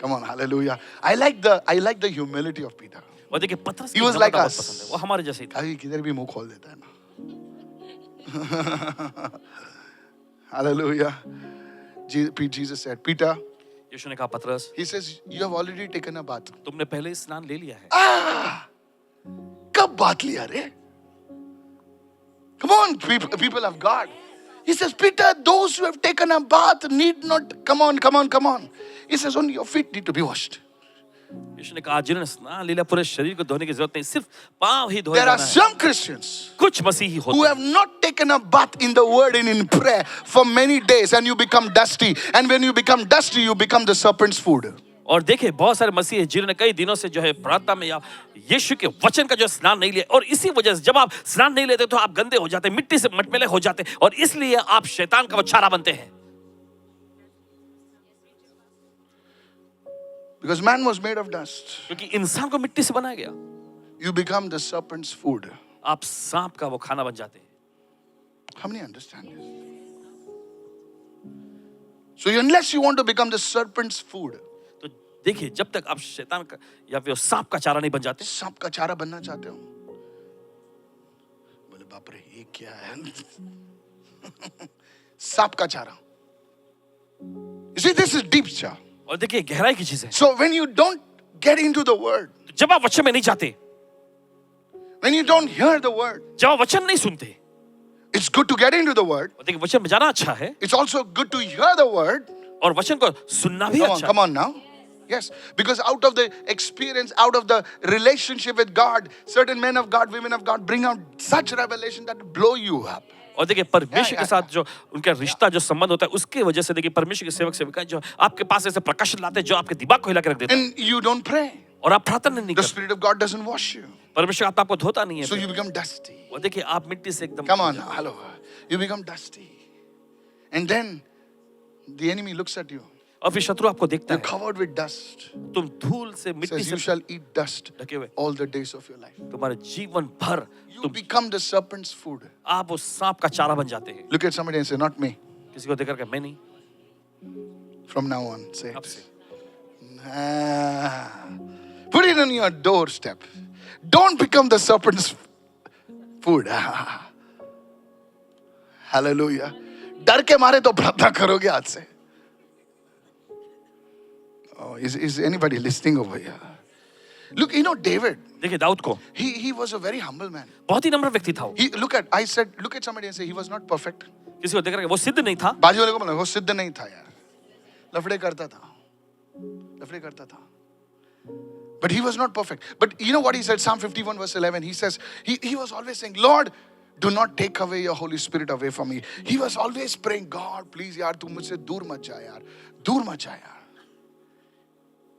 Come on, hallelujah. I like the humility of Peter. और देखिए पतरस He की was नम्रता like बहुत us. पसंद है, वो हमारे जैसे ही था। अभी किधर भी मुंह खोल देता है ना. Hallelujah. Jesus said, "Peter," यीशु ने कहा पतरस, he says, "You have already taken a bath." तुमने पहले ही स्नान ले लिया है। कब बात लिया रे? Come on, people of God. He says, "Peter, those who have taken a bath need not." Come on. He says, "Only your feet need to be washed." यीशु ने कहा जिन्होंने स्नान ले लिया पूरे शरीर को धोने की जरूरत नहीं, सिर्फ पांव ही धोए There are जाना है। some Christians कुछ मसीही who होते have हैं not taken a bath in the word and in prayer for many days, and you become dusty. And when you become dusty, you become the serpent's food. और देखिए बहुत सारे मसीह हैं जिन्होंने कई दिनों से जो है प्रार्थना में या यीशु के वचन का जो स्नान नहीं लिया, और इसी वजह से जब आप स्नान नहीं लेते तो आप गंदे हो जाते, मिट्टी से मटमेले हो जाते, और इसलिए आप शैतान का वो चारा बनते हैं। Because man was made of dust. क्योंकि इंसान को मिट्टी से बनाया गया, You become the serpent's food. आप सांप का वो खाना बन जाते हैं। How many understand this? So unless you want to become the serpent's food, तो देखिए जब तक आप शैतान का या फिर सांप का चारा नहीं बन जाते, सांप का चारा बनना चाहते हो? बोले बाप रे ये क्या है? सांप का चारा. You see, this is deep, cha. और देखिए गहराई की चीज है। So when you don't get into the word, जब आप वचन में नहीं जाते, when you don't hear the word, जब आप वचन नहीं सुनते, it's good to get into the word. और देखिए वचन में जाना अच्छा है, It's also good to hear the word. और वचन को सुनना भी अच्छा Come on now. Yes, because out of the experience, out of the relationship with God, certain men of God, women of God bring out such revelation that blow you up. और देखिए परमेश्वर के साथ जो उनका रिश्ता जो संबंध होता है उसके वजह से देखिए परमेश्वर के सेवक सेविकाएं जो आपके पास ऐसे प्रकाशन लाते हैं जो आपके दिमाग को हिला के रख देते हैं, And you don't pray. और आप प्रार्थना नहीं The करते, Spirit of God doesn't wash you. परमेश्वर आत्मा आपको धोता नहीं So है, you become dusty. और देखिए आप मिट्टी से एकदम Come on now, hello. You become dusty. And then the enemy looks at you. और फिर शत्रु आपको देखता You're है, covered with dust. तुम धूल से, मिट्टी Says you से shall eat dust ढके हुए, all the days of your life. तुम्हारे जीवन भर You तुम become the serpent's food. आप उस सांप का चारा बन जाते हैं. Look at somebody and say, not me. किसी को देखकर के मैं नहीं, From now on, say अब it. से. Ah. Put it on your doorstep. Don't become the serpent's food. Ah. Hallelujah. डर के मारे तो प्रार्थना करोगे आज से. Oh, is anybody listening over here? Look, you know David. देखिए दाऊद को, He was a very humble man. बहुत ही नम्र व्यक्ति था वो. Look at somebody and say he was not perfect. किसी को देखकर के वो सिद्ध नहीं था, बाजू वाले को बोला वो सिद्ध नहीं था यार. लफड़े करता था. But he was not perfect. But you know what he said? Psalm 51 verse 11. He says, he was always saying, Lord, do not take away your Holy Spirit away from me. He was always praying, God, please यार तू मुझसे दूर मत जा यार. दूर मत जा यार.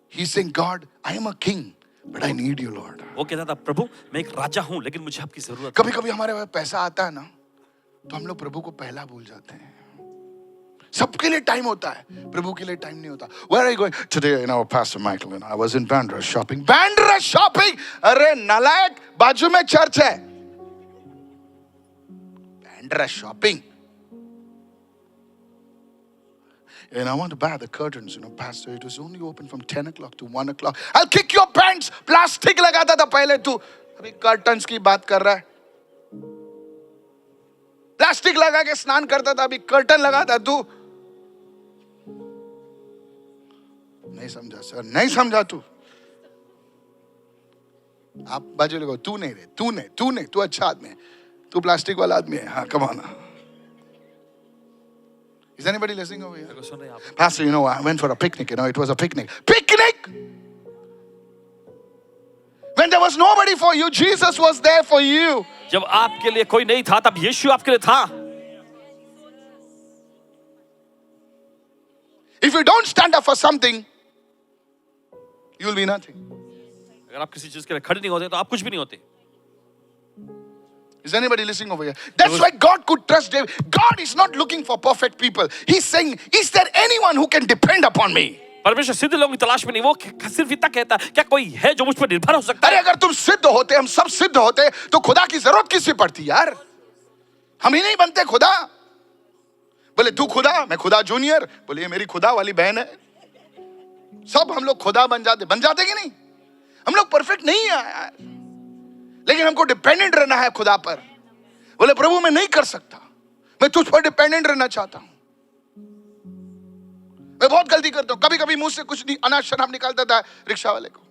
He's saying, God, I am a king, but I need you, Lord. वो कहता था प्रभु मैं एक राजा हूँ लेकिन मुझे आपकी जरूरत है. कभी कभी हमारे पास पैसा आता है ना, तो हम लोग प्रभु को पहला भूल जाते हैं. सबके लिए टाइम होता है, प्रभु के लिए टाइम नहीं होता. Where are you going? Today, you know, Pastor Michael, I was in Bandra shopping. Bandra shopping? अरे नालायक, बाजू में चर्च है. Bandra shopping. And I want to buy the curtains, you know, Pastor. It was only open from 10 o'clock to 1 o'clock. I'll kick your pants. Plastic लगाता था पहले तू. अभी curtains की बात कर रहा है. प्लास्टिक लगा के स्नान करता था, अभी कर्टन लगाता तू. नहीं समझा सर, नहीं समझा तू. आप बाजू लगो, तू नहीं रे, तू अच्छा आदमी है, तू प्लास्टिक वाला आदमी है. हाँ, come on. Is anybody listening over here? देखो सुन रहे हैं आप. Pastor, you know, I went for a picnic, you know, it was a picnic. Picnic! When there was nobody for you, Jesus was there for you. जब आपके लिए कोई नहीं था तब यीशु आपके लिए था. If you don't stand up for something, you will be nothing. अगर आप किसी चीज के लिए खड़े नहीं होते तो आप कुछ भी नहीं होते. Is anybody listening over here? That's why God could trust David. God is not looking for perfect people. He's saying, is there anyone who can depend upon me? परमेश्वर सिद्ध लोगों की तलाश में नहीं, वो सिर्फ इतना कहता है क्या कोई है जो मुझ पर निर्भर हो सकता अरे है. अगर तुम सिद्ध होते, हम सब सिद्ध होते, तो खुदा की जरूरत किससे पड़ती यार? हम ही नहीं बनते खुदा. बोले तू खुदा, मैं खुदा जूनियर. बोले ये मेरी खुदा वाली बहन है. सब हम लोग खुदा बन जाते कि नहीं? हम लोग परफेक्ट नहीं है यार, लेकिन हमको डिपेंडेंट रहना है खुदा पर. बोले प्रभु मैं नहीं कर सकता, मैं तुझ पर डिपेंडेंट रहना चाहता हूं. मैं बहुत गलती करता हूं, कभी कभी मुंह से कुछ नहीं अनाज शराब निकालता था रिक्शा वाले को.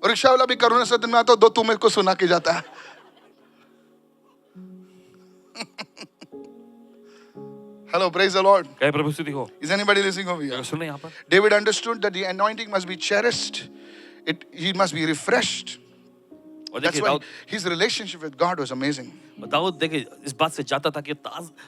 और रिक्शा वाला भी करुणा सदन में आता, दो तू मेरे को सुना के जाता है. Hello, praise the Lord. कहे प्रभु स्तुति हो. Is anybody listening over here? सुन रहे हैं यहाँ पर. David understood that the anointing must be cherished. He must be refreshed. और That's देखिए why Dawood, his relationship with God was amazing. Dawood देखिए इस बात से जाता था कि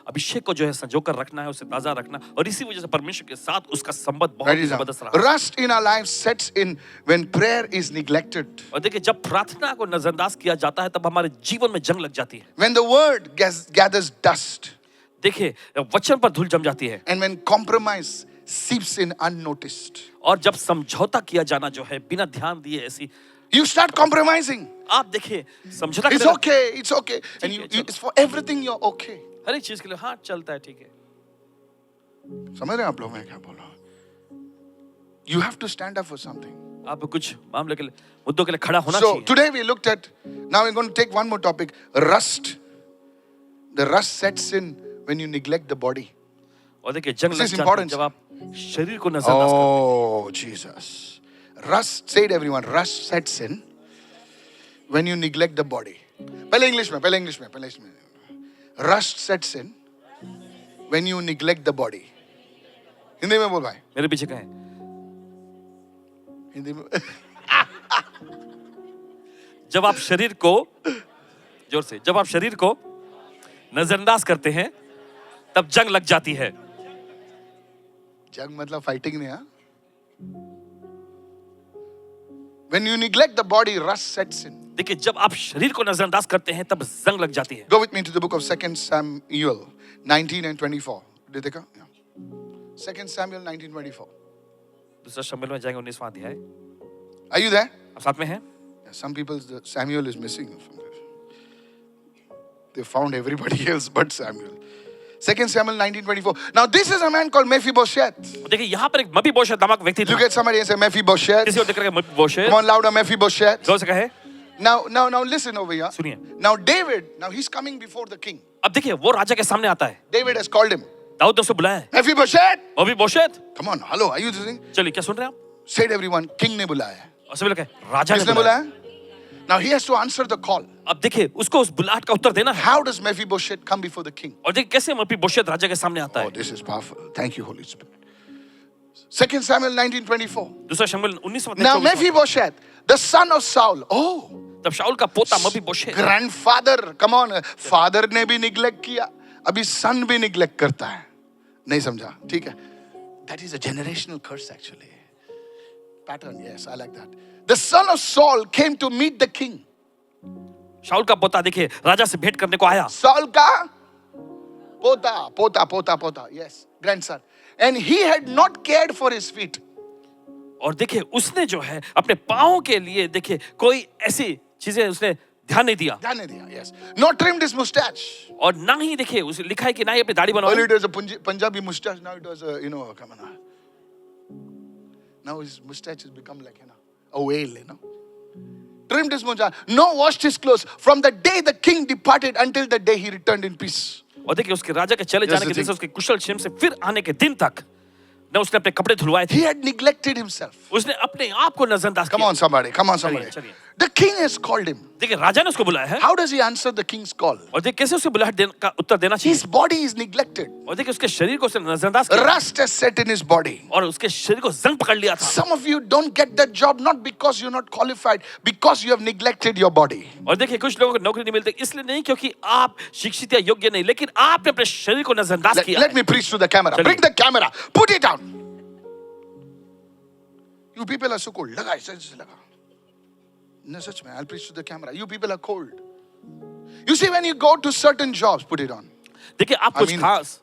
अभिषेक को जो है संजो कर रखना है, उसे ताजा रखना, और इसी वजह से परमेश्वर के साथ उसका संबंध बहुत Write ही it down. जबरदस्त रहा. Rust in our lives sets in when prayer is neglected. और देखिए जब प्रार्थना को नजरअंदाज किया जाता है तब हमारे जीवन में जंग लग जाती है. When the word gathers dust. देखिए वचन पर धूल जम जाती है. And when compromise seeps in unnoticed. और जब समझौता किया जाना जो है बिना ध्यान दिए ऐसी, You start compromising. आप देखिए समझौता It's करना, okay, it's okay. And it's for everything you're okay. हर एक चीज के लिए हाँ चलता है, ठीक है. समझ रहे हैं आप लोग मैं क्या बोल रहा हूँ? You have to stand up for something. आप कुछ मामले के लिए, मुद्दों के लिए खड़ा होना So चाहिए. today we looked at, now we're going to take one more topic, rust. The rust sets in when you neglect the body. और देखिए जंग This लग is जाती है important. जब आप शरीर को नजरअंदाज करते Oh, Jesus. Rust, say it everyone, rust sets in when you neglect the body. पहले इंग्लिश में. Rust sets in when you neglect the body. Hindi में बोल भाई. हैं. मेरे पीछे कहें. हिंदी में. जब आप शरीर को, जोर से, जब आप शरीर को नजरअंदाज करते हैं तब जंग लग जाती है. जंग मतलब फाइटिंग नहीं हाँ. When you neglect the body, rust sets in. देखिए जब आप शरीर को नजरअंदाज करते हैं तब जंग लग जाती है. Go with me to the book of 2 Samuel 19 and 24. Ritika? Yeah. 2 Samuel 19:24. दूसरा शमूएल में जाएंगे 19वां अध्याय। Are you there? आप साथ में हैं? Yeah, some people, Samuel is missing. They found everybody else but Samuel. 2 Samuel 19:24. Now this is a man called Mephibosheth. देखिए यहाँ पर एक मपीबोशेत नामक व्यक्ति था। Look at somebody and say Mephibosheth. किसी को देख करके मपीबोशेत। Come on, louder, Mephibosheth. जोर से कहे। Now listen over here. सुनिए। Now David, now he's coming before the king. अब देखिए वो राजा के सामने आता है। David has called him. Dawood ने उसे बुलाया है। Mephibosheth. Mephibosheth. Come on, hello, are you listening? चलिए क्या सुन रहे हैं आप? Said everyone, king ने बुलाया है. और सभी लोग कहे राजा ने किसने बुलाया। बुलाया? Now he has to answer the call. अब देखिए उसको उस बुलाहट का उत्तर देना है। How does Mephibosheth come before the king? और देखिए कैसे मपीबोशेत राजा के सामने आता Oh, है। this is powerful. Thank you, Holy Spirit. 2 Samuel 19:24. दूसरा शमूएल 19वां Now अध्याय 24वां। Mephibosheth, the son of Saul. Oh, तब शाऊल का पोता मपीबोशेत। grandfather. Come on, father ने भी neglect किया. अभी son भी neglect करता है. नहीं समझा? ठीक है. That is a generational curse actually. Pattern, yes, I like that. The son of Saul came to meet the king. शाऊल का पोता देखिए राजा से भेंट करने को आया। Saul का पोता, yes, grandson. And he had not cared for his feet. और देखिए उसने जो है अपने पाँव के लिए देखिए कोई ऐसी चीजें उसने ध्यान नहीं दिया। ध्यान नहीं दिया, yes. Not trimmed his mustache. और ना ही देखिए उसे लिखा है कि ना ही अपनी दाढ़ी Earlier बनवाई। it was a Punjabi mustache, now it was a, come on. Now his mustache has become like, a whale, Trimmed his mustache. No, washed his clothes. From the day the king departed until the day he returned in peace. और देखिए उसके राजा के चले Yes, जाने के the दिन से thing. उसके कुशल क्षेम से फिर आने के दिन तक न उसने अपने कपड़े धुलवाए थे। He had neglected himself. उसने अपने आप को नजरअंदाज Come किया। on, somebody. Come on, somebody. चलिए। The king has called him. देखिए राजा ने उसको बुलाया है। How does he answer the king's call? और देखिए कैसे उसे बुलाहट का उत्तर देना चाहिए। His body is neglected. और देखिए उसके शरीर को उसने नजरअंदाज किया Rust has set in his body. और उसके शरीर को जंग पकड़ लिया था। Some of you don't get that job not because you're not qualified, because you have neglected your body. और देखिए कुछ लोगों को नौकरी नहीं मिलती इसलिए नहीं क्योंकि आप शिक्षित या योग्य नहीं, लेकिन आपने अपने शरीर को नजरअंदाज किया। Let me preach to the camera. चलिए। Bring the camera. Put it down. You people are so cold. लगा ऐसे लगा. No, such man. I'll preach to the camera. You people are cold. You see, when you go to certain jobs, put it on. देखिए आप I कुछ mean- खास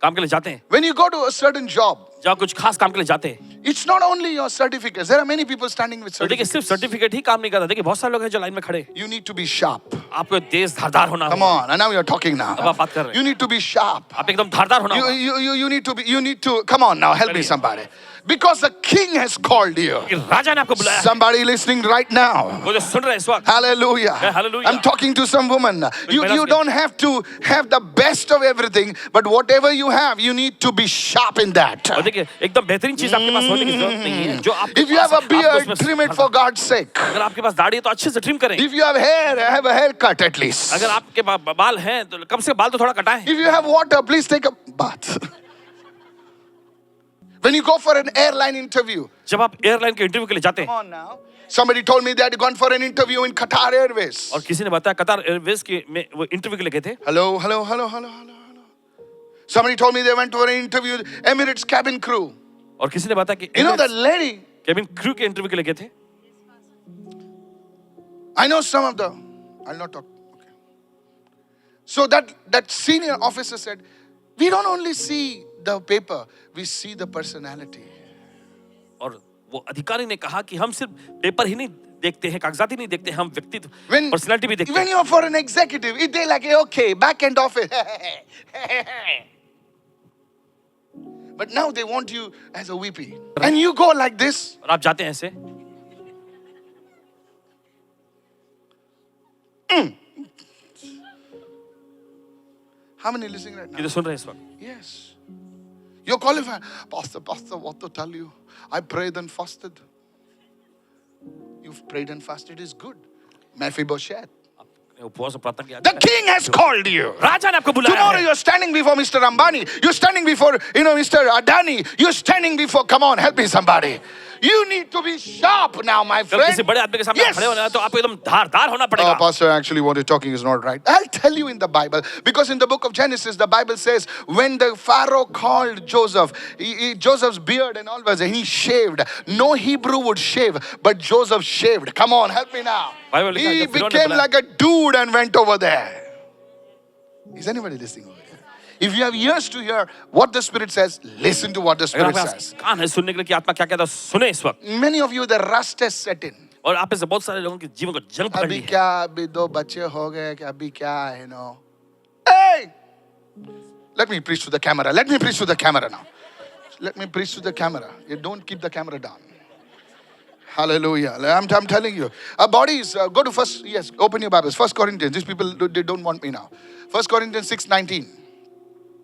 काम के लिए जाते हैं। When you go to a certain job, जहाँ कुछ खास काम के लिए जाते हैं it's not only your certificates. There are many people standing with तो देखिए सिर्फ certificates. सर्टिफिकेट ही काम नहीं करता। देखिए बहुत सारे लोग हैं जो लाइन में खड़े। You need to be sharp. आपको तेज धारदार होना Come होगा। on. And now you're talking now. अब आप बात कर रहे हैं। You need to be sharp. आप एकदम धारदार होना होगा। You need to, come on now, help me चलिए। somebody. Because the king has called you. कि राजा ने आपको बुलाया है। Somebody listening right now. वो जो सुन रहे हैं इस वक्त। Hallelujah. Hallelujah. I'm talking to some woman. You better don't have to have the best of everything, but whatever you have, you need to be sharp in that. और देखिए एकदम बेहतरीन चीज आपके पास होने की जरूरत नहीं है। जो आपके If you have a पास है, आपको beard, उसमें trim it सुधारना। for God's sake. अगर आपके पास दाढ़ी है तो अच्छे से ट्रिम करें। If you have hair, have a haircut at least. अगर आपके बाल हैं तो कम से बाल तो थोड़ा कटाएं। If you have water, please take a bath. When you go for an airline interview, जब आप एयरलाइन के इंटरव्यू के लिए जाते come हैं on now. Somebody told me they had gone for an interview in Qatar Airways. और किसी ने बताया कतार एयरवेज के में वो इंटरव्यू के लिए गए थे। Hello. Somebody told me they went for an interview, Emirates cabin crew. और किसी ने बताया कि You know that lady? Cabin crew के इंटरव्यू के लिए गए थे। I know some of the, I'll not talk. Okay. So that senior officer said, we don't only see the paper, we see the personality. और वो अधिकारी ने कहा कि हम सिर्फ पेपर ही नहीं देखते हैं, कागजात ही नहीं देखते, हम व्यक्तित्व When, पर्सनालिटी भी देखते when हैं। you're for an executive, they like, okay, back end office. But now they want you as a VP. And you go like this. और आप जाते हैं ऐसे। How many listening right now? ये तो सुन रहे हैं इस वक्त। Yes. You're qualified. Pastor, what to tell you? I prayed and fasted. You've prayed and fasted is good. Mephibosheth. उपवास और प्रार्थना किया। The king has called you. राजा ने आपको बुलाया Tomorrow है। you're standing before Mr. Ambani. You're standing before, Mr. Adani. You're standing before, come on, help me somebody. You need to be sharp now, my जब friend. किसी बड़े आदमी के सामने Yes. खड़े होना है तो आपको एकदम धारदार होना पड़ेगा। Pastor, actually what you're talking is not right. I'll tell you in the Bible. Because in the book of Genesis, the Bible says, when the Pharaoh called Joseph, Joseph's beard and all was, he shaved. No Hebrew would shave, but Joseph shaved. Come on, help me now. Bible लिखा है, He जब फिरौन ने became बुलाया- like a dude and went over there. Is anybody listening over here? If you have ears to hear what the Spirit says, listen to what the अगर Spirit आपके says. पास कान है सुनने के लिए कि आत्मा क्या कहता है, सुने इस वक्त। Many of you, the rust has set in. और आप में से बहुत सारे लोगों के जीवन को जंग पकड़ ली अभी है। क्या, अभी 2 बच्चे हो गए कि अभी क्या, you know. Hey! Let me preach to the camera. Let me preach to the camera now. Let me preach to the camera. You don't keep the camera down. Hallelujah. I'm telling you. Our bodies, go to first, yes, open your Bibles. 1 Corinthians. These people, they don't want me now. 1 Corinthians 6:19.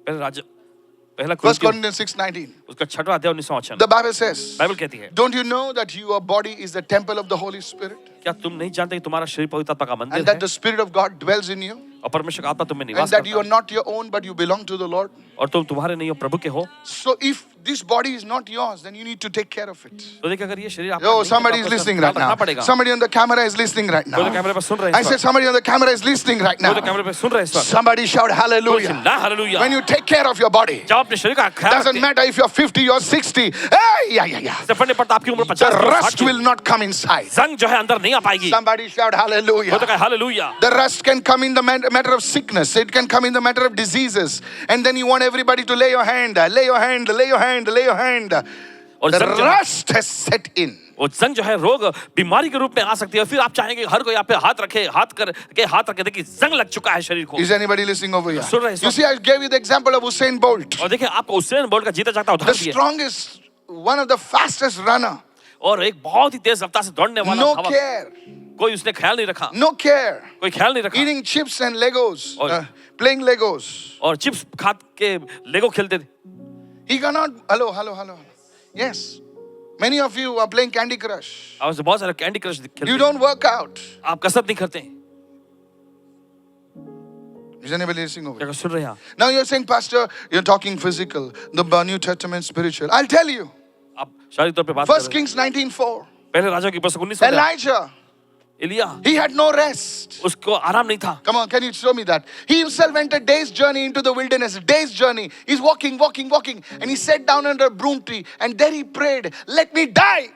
पहला 1 कुरिन्थियों Corinthians 6:19. उसका 6वां अध्याय 19वां वचन। The Bible says, Bible कहती है, don't you know that your body is the temple of the Holy Spirit? क्या तुम नहीं जानते कि तुम्हारा शरीर पवित्र आत्मा का And मंदिर that है the Spirit of God dwells in you? और परमेश्वर का आत्मा तुम में And निवास that you करता are है not your own, but you belong to the Lord? और तुम तुम्हारे नहीं हो, प्रभु के हो। So if this body is not yours, then you need to take care of it. तो देखिए अगर ये शरीर आपका Yo, नहीं है, somebody तो is आपको listening इसका right ध्यान now. रखना पड़ेगा। Somebody on the camera is listening right कोई तो now. कैमरे पर सुन रहे हैं I इस said वक्त। somebody on the camera is listening right कोई तो now. कैमरे पर सुन रहे हैं इस वक्त। Somebody shout कोई hallelujah. चिल्ला hallelujah. When you take care of your body, जब अपने शरीर का ख्याल doesn't रखते हैं, matter if you're 50 or 60. Hey, yeah. इससे फर्क नहीं पड़ता आपकी उम्र The 50 की, rust 60 will not come inside. की। जंग जो है अंदर नहीं आ पाएगी। Somebody shout कोई तो hallelujah. कहे hallelujah. The rust can come in the matter of sickness. It can come in the matter of diseases. And then you want everybody to lay your hand. Lay your hand, lay your hand, lay your hand. और The जंग जो है, rust has set in. वो जंग जो है रोग बीमारी के रूप में आ सकती है। फिर आप चाहेंगे हर कोई आप पे हाथ रखे, हाथ रखे, देखिए जंग लग चुका है शरीर को। Is anybody listening over here? सुन रहे हैं You सब। see, I gave you the example of Usain Bolt. और देखिए आपको उसेन बोल्ट का जीता जागता The उदाहरण दिया strongest, one of the fastest runner. और एक बहुत ही तेज रफ्तार से दौड़ने वाला No धावक। care. कोई उसने ख्याल नहीं रखा, No care. कोई ख्याल नहीं रखा Eating chips and Legos. और- Playing Legos. और चिप्स खा के लेगो खेलते थे। He cannot. Hello. Yes. Many of you are playing Candy Crush. और बहुत सारे कैंडी क्रश You खेलते हैं। don't work out. आप कसरत नहीं करते। Is anybody listening over here? क्या सुन रहे हैं आप? Now you're saying, Pastor, you're talking physical, the New Testament spiritual. I'll tell you. आप शारीरिक तौर पे बात कर First रहे हैं। Kings 19:4. पहले राजा की पुस्तक 19 Elijah, Elia, he had no rest. उसको आराम नहीं था। Come on, can you show me that? He himself went a day's journey into the wilderness. Day's journey. He's walking. And he sat down under a broom tree. And there he prayed, let me die.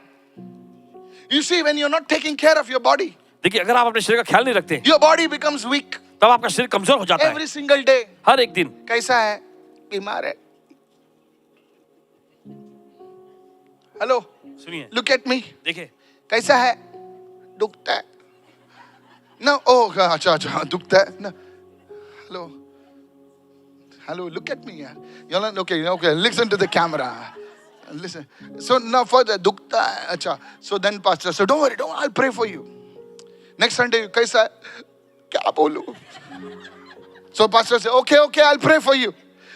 You see, when you're not taking care of your body, देखिए अगर आप अपने शरीर का ख्याल नहीं रखते your body becomes weak. तब आपका शरीर कमजोर हो जाता है। Every single day. हर एक दिन कैसा है? बीमार है. Hello. सुनिए, Look at me. देखिए कैसा है? दुखता है. No, oh, अच्छा, दुखता है. No. Hello, look at me. You're not, okay, listen to the camera. Listen. So now further, दुखता है. अच्छा. So then pastor, so don't worry, I'll pray for you. Next Sunday, कैसा है? क्या बोलूं? So pastor said, okay, I'll pray for you.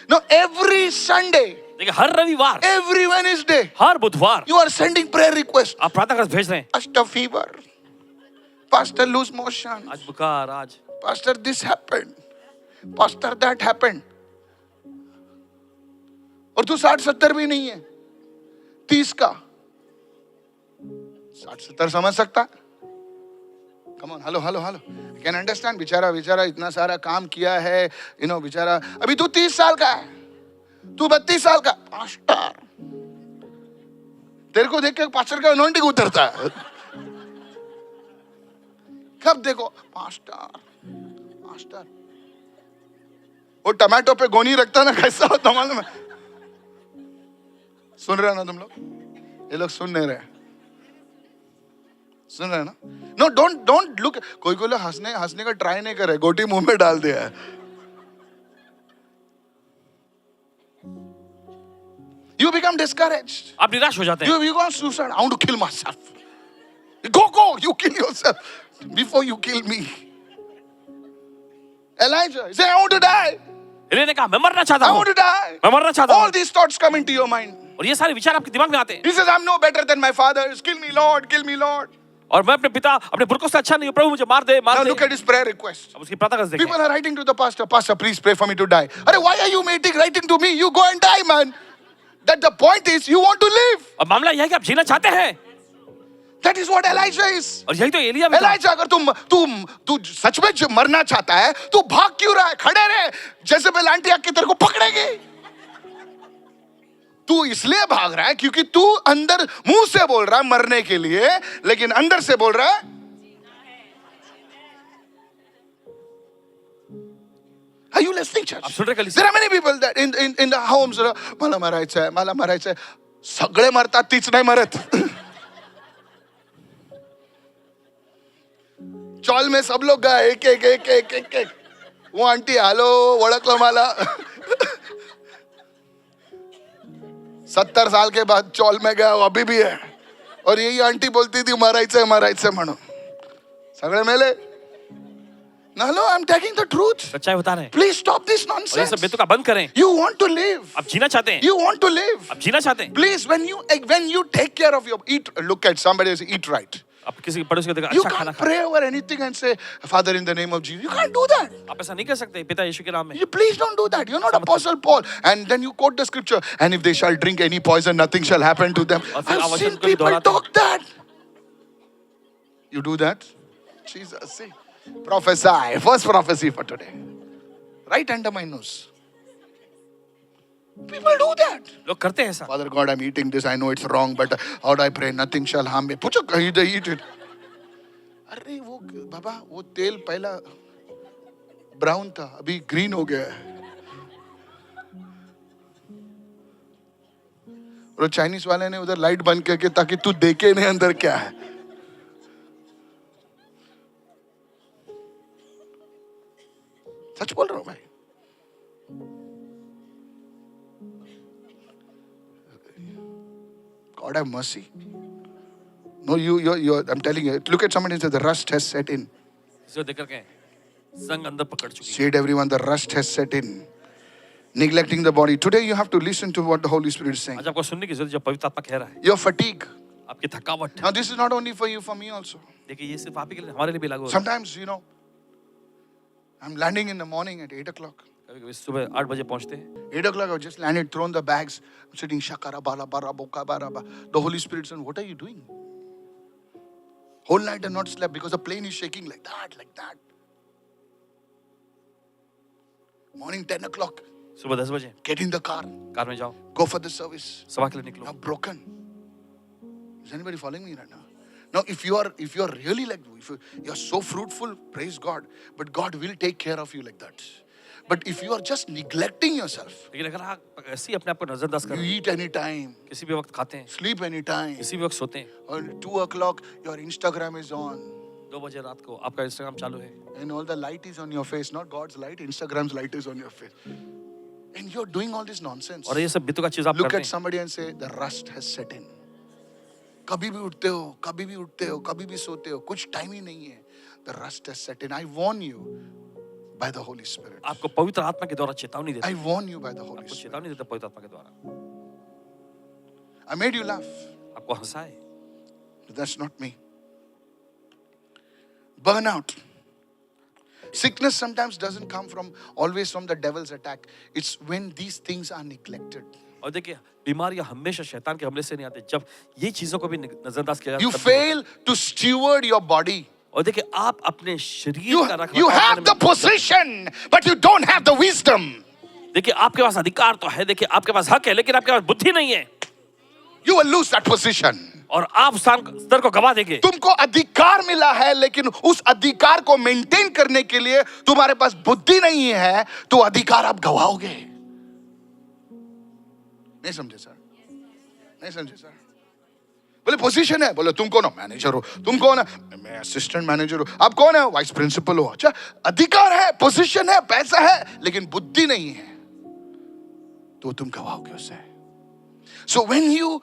No, every Sunday, देखिए हर रविवार, every Wednesday, हर बुधवार you are sending prayer requests. आप प्रार्थना कर भेज रहे हैं। Pastor fever. Pastor lose motion. आज बुखार, आज Pastor this happened. Pastor that happened. और तू 60-70 भी नहीं है, 30 का. 60-70 समझ सकता? Come on, hello. I can understand. बेचारा इतना सारा काम किया है, बेचारा. अभी तू 30 साल का है, तू 32 साल का. पास्टर, तेरे को देख के पास्टर का अनॉइंटिंग उतरता है. कब देखो पास्टर, वो टमाटो पे गोनी रखता ना, कैसा होता मालूम है? सुन रहे ना तुम लोग? ये लोग सुन नहीं रहे. सुन रहे ना? No, don't look. कोई लोग हंसने का ट्राई नहीं करे, गोटी मुंह में डाल दिया है. You become discouraged. आप निराश हो जाते हैं। You go suicide. I want to kill myself. Go, you kill yourself before you kill me. Elijah, he said, I want to die. Elia ने कहा मैं मरना चाहता I हूँ, want to die. मैं मरना चाहता All हूँ। these thoughts come into your mind. और ये सारे विचार आपके दिमाग में आते हैं। He says, I'm no better than my fathers. Kill me, Lord. Kill me, Lord. और मैं अपने पिता, अपने पुरखों से अच्छा नहीं हूँ, प्रभु मुझे मार दे। Now look at his prayer request. अब उसकी प्रार्थना कर People देखें। are writing to the pastor, Pastor, please pray for me to die. Arey, why are you writing to me? You go and die, man. That the point is, you want to live. अब मामला यह है कि आप जीना चाहते हैं। That is what Elijah is. और यही तो एलिया भी था। Elijah, अगर तू सच में मरना चाहता है, तू भाग क्यों रहा है? खड़े रहे, जेजेबेल आंटी आके तेरे को पकड़ेगी. तू इसलिए भाग रहा है क्योंकि तू अंदर मुंह से बोल रहा है मरने के लिए, लेकिन अंदर से बोल रहा है. Are you listening, church? आप सुन रहे कलीसिया? There are many people that in the homes, मला मरायचंय, मला मरायचंय. सगळे मरतात, तीच नाही मरत. चॉल में सब लोग गए, एक एक एक एक एक एक. वो आंटी हेलो ओळखलं मला. 70 साल के बाद चॉल में गया, वो अभी भी है. और यही आंटी बोलती थी मरायचंय मरायचंय म्हणून. सगळे मेले. No, I'm taking the truth. सच्चाई बता रहे हैं. Please stop this और ये nonsense. सब बेतुका बंद करें. You want to live. आप जीना चाहते हैं. You want to live. आप जीना चाहते हैं. Please, when you take care of your eat, look at somebody and say, eat right. आप किसी पड़ोसी को देखा You अच्छा खाना can't खा. pray over anything and say, Father, in the name of Jesus. You can't do that. आप ऐसा नहीं कर सकते पिता यीशु के नाम में. You please don't do that. You're not Apostle Paul. And then you quote the scripture, and if they shall drink any poison, nothing shall happen to them. और फिर I've आवाज़ seen उनको भी people दोहराते हैं. talk that. You do that? Jesus, see. Prophesy. First prophecy for today. Right under my nose. People do that. लोग करते हैं ऐसा. Father God, I'm eating this. I know it's wrong, but how do I pray? Nothing shall harm me. Pucho, eat it. अरे वो बाबा वो तेल पहला brown था अभी ग्रीन हो गया है. और चाइनीज वाले ने उधर लाइट बंद करके ताकि तू देखे नहीं अंदर क्या है. सच बोल रहा हूं भाई. God have mercy. No, I'm telling you. Look at somebody and say the rust has set in. इसको देख करके संग अंदर पकड़ चुकी है. Say it, everyone. The rust has set in. Neglecting the body. Today you have to listen to what the Holy Spirit is saying. आज आपको सुनने की जरूरत है जो पवित्र आत्मा कह रहा है. Your fatigue. आपकी थकावट. Now this is not only for you, for me also. देखिए ये सिर्फ आप ही के लिए हमारे लिए भी लागू होता है. Sometimes, I'm landing in the morning at 8 o'clock. कभी-कभी सुबह 8 बजे पहुंचते हैं. 8 o'clock, I just landed, thrown the bags. I'm sitting, shakara, bala, bara, boka, baraba. The Holy Spirit said, what are you doing? Whole night and not slept because the plane is shaking like that, like that. Morning 10 o'clock, सुबह 10 बजे get in the car, car में जाओ. go for the service. सभा के लिए निकलो. Now broken. Is anybody following me right now? Now, if you are really like, if you're so fruitful, praise God. But God will take care of you like that. But if you are just neglecting yourself, लेकिन अगर आप ऐसे ही अपने आप को नजरअंदाज कर you eat anytime, किसी भी वक्त खाते हैं, sleep anytime, किसी भी वक्त सोते हैं, or 2 o'clock, your Instagram is on, 2 बजे रात को आपका इंस्टाग्राम चालू है, and all the light is on your face, not God's light, Instagram's light is on your face. And you're doing all this nonsense. और ये सब बितु का चीज आप Look करते at हैं. somebody and say, the rust has set in. कभी भी उठते हो, कभी भी उठते हो, कभी भी सोते हो, कुछ टाइम ही नहीं है. The rust has set in. I warn you by the Holy Spirit. आपको पवित्र आत्मा के द्वारा चेतावनी देता I है. warn you by the Holy आपको Spirit. चेतावनी देता है पवित्र आत्मा के द्वारा. I made you laugh. आपको हंसाए. But that's not me. Burnout. Sickness sometimes doesn't come always from the devil's attack. It's when these things are neglected. और देखिए बीमारियां हमेशा शैतान के हमले से नहीं आती, जब ये चीजों को भी नजरअंदाज किया You जाता है. fail to steward your body. और देखिए आप अपने शरीर You, का रखवाली you have the position, but you don't have the wisdom. देखिए आपके पास अधिकार तो है, देखिए आपके पास हक है, लेकिन आपके पास बुद्धि नहीं है. You will lose that position. और आप स्तर को गवा देंगे. तुमको अधिकार मिला है, लेकिन उस अधिकार को मेंटेन करने के लिए तुम्हारे पास बुद्धि नहीं है, तो अधिकार आप गवाओगे. नहीं समझे सर? नहीं समझे सर? बोले पोजीशन है, बोले तुम कौन हो? मैनेजर हो. तुम कौन है? मैं असिस्टेंट मैनेजर हूं. आप कौन है? वाइस प्रिंसिपल हो. अच्छा, अधिकार है, पोजीशन है, पैसा है, लेकिन बुद्धि नहीं है, तो तुम गवाओगे उसे. So when you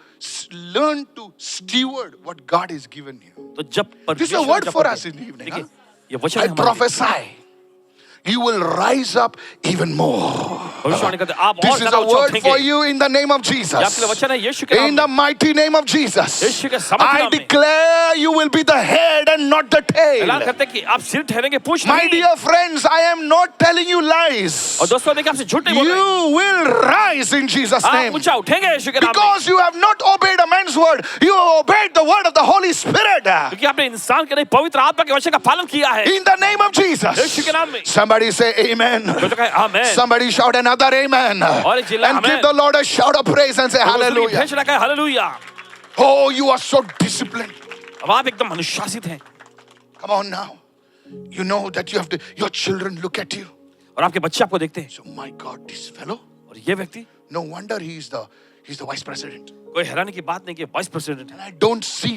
learn to steward what God has given you, तो जब this is a word for us in the evening. देखिए Huh? ये वचन I है हमारे लिए. prophesy, you will rise up even more. भविष्यवाणी करते हैं, आप और This is ज्यादा a ऊंचा word उठेंगे. for you in the name of ये आपके लिए Jesus. वचन है यीशु के नाम In में. the mighty name of Jesus, यीशु के समर्थ I नाम में. declare you will be the head and not the tail. ऐलान करते हैं कि आप सिर ठहरेंगे, पूछ My नहीं. dear friends, I am not telling you lies. और दोस्तों देखिए आपसे झूठ नहीं बोल रहे. You will rise in Jesus' आप name. ऊंचा उठेंगे यीशु के नाम में. Because you have not obeyed a man's word, you have obeyed the word of the Holy Spirit. क्योंकि आपने इंसान के नहीं पवित्र आत्मा के वचन का पालन किया है. In the name of Yeshu Jesus. के नाम में. Somebody say amen. कोई तो कहे आमेन. Somebody shout another amen. और एक चिल्ला And give amen. the Lord a shout of praise and say hallelujah. Hallelujah कहे hallelujah. Oh, you are so disciplined. अब आप एकदम अनुशासित हैं. Come on now. You know that you have to, your children look at you. और आपके बच्चे आपको देखते हैं, So my God, this fellow, और ये व्यक्ति, no wonder he's the vice president. कोई हैरानी की बात नहीं कि वाइस प्रेसिडेंट है, And I don't see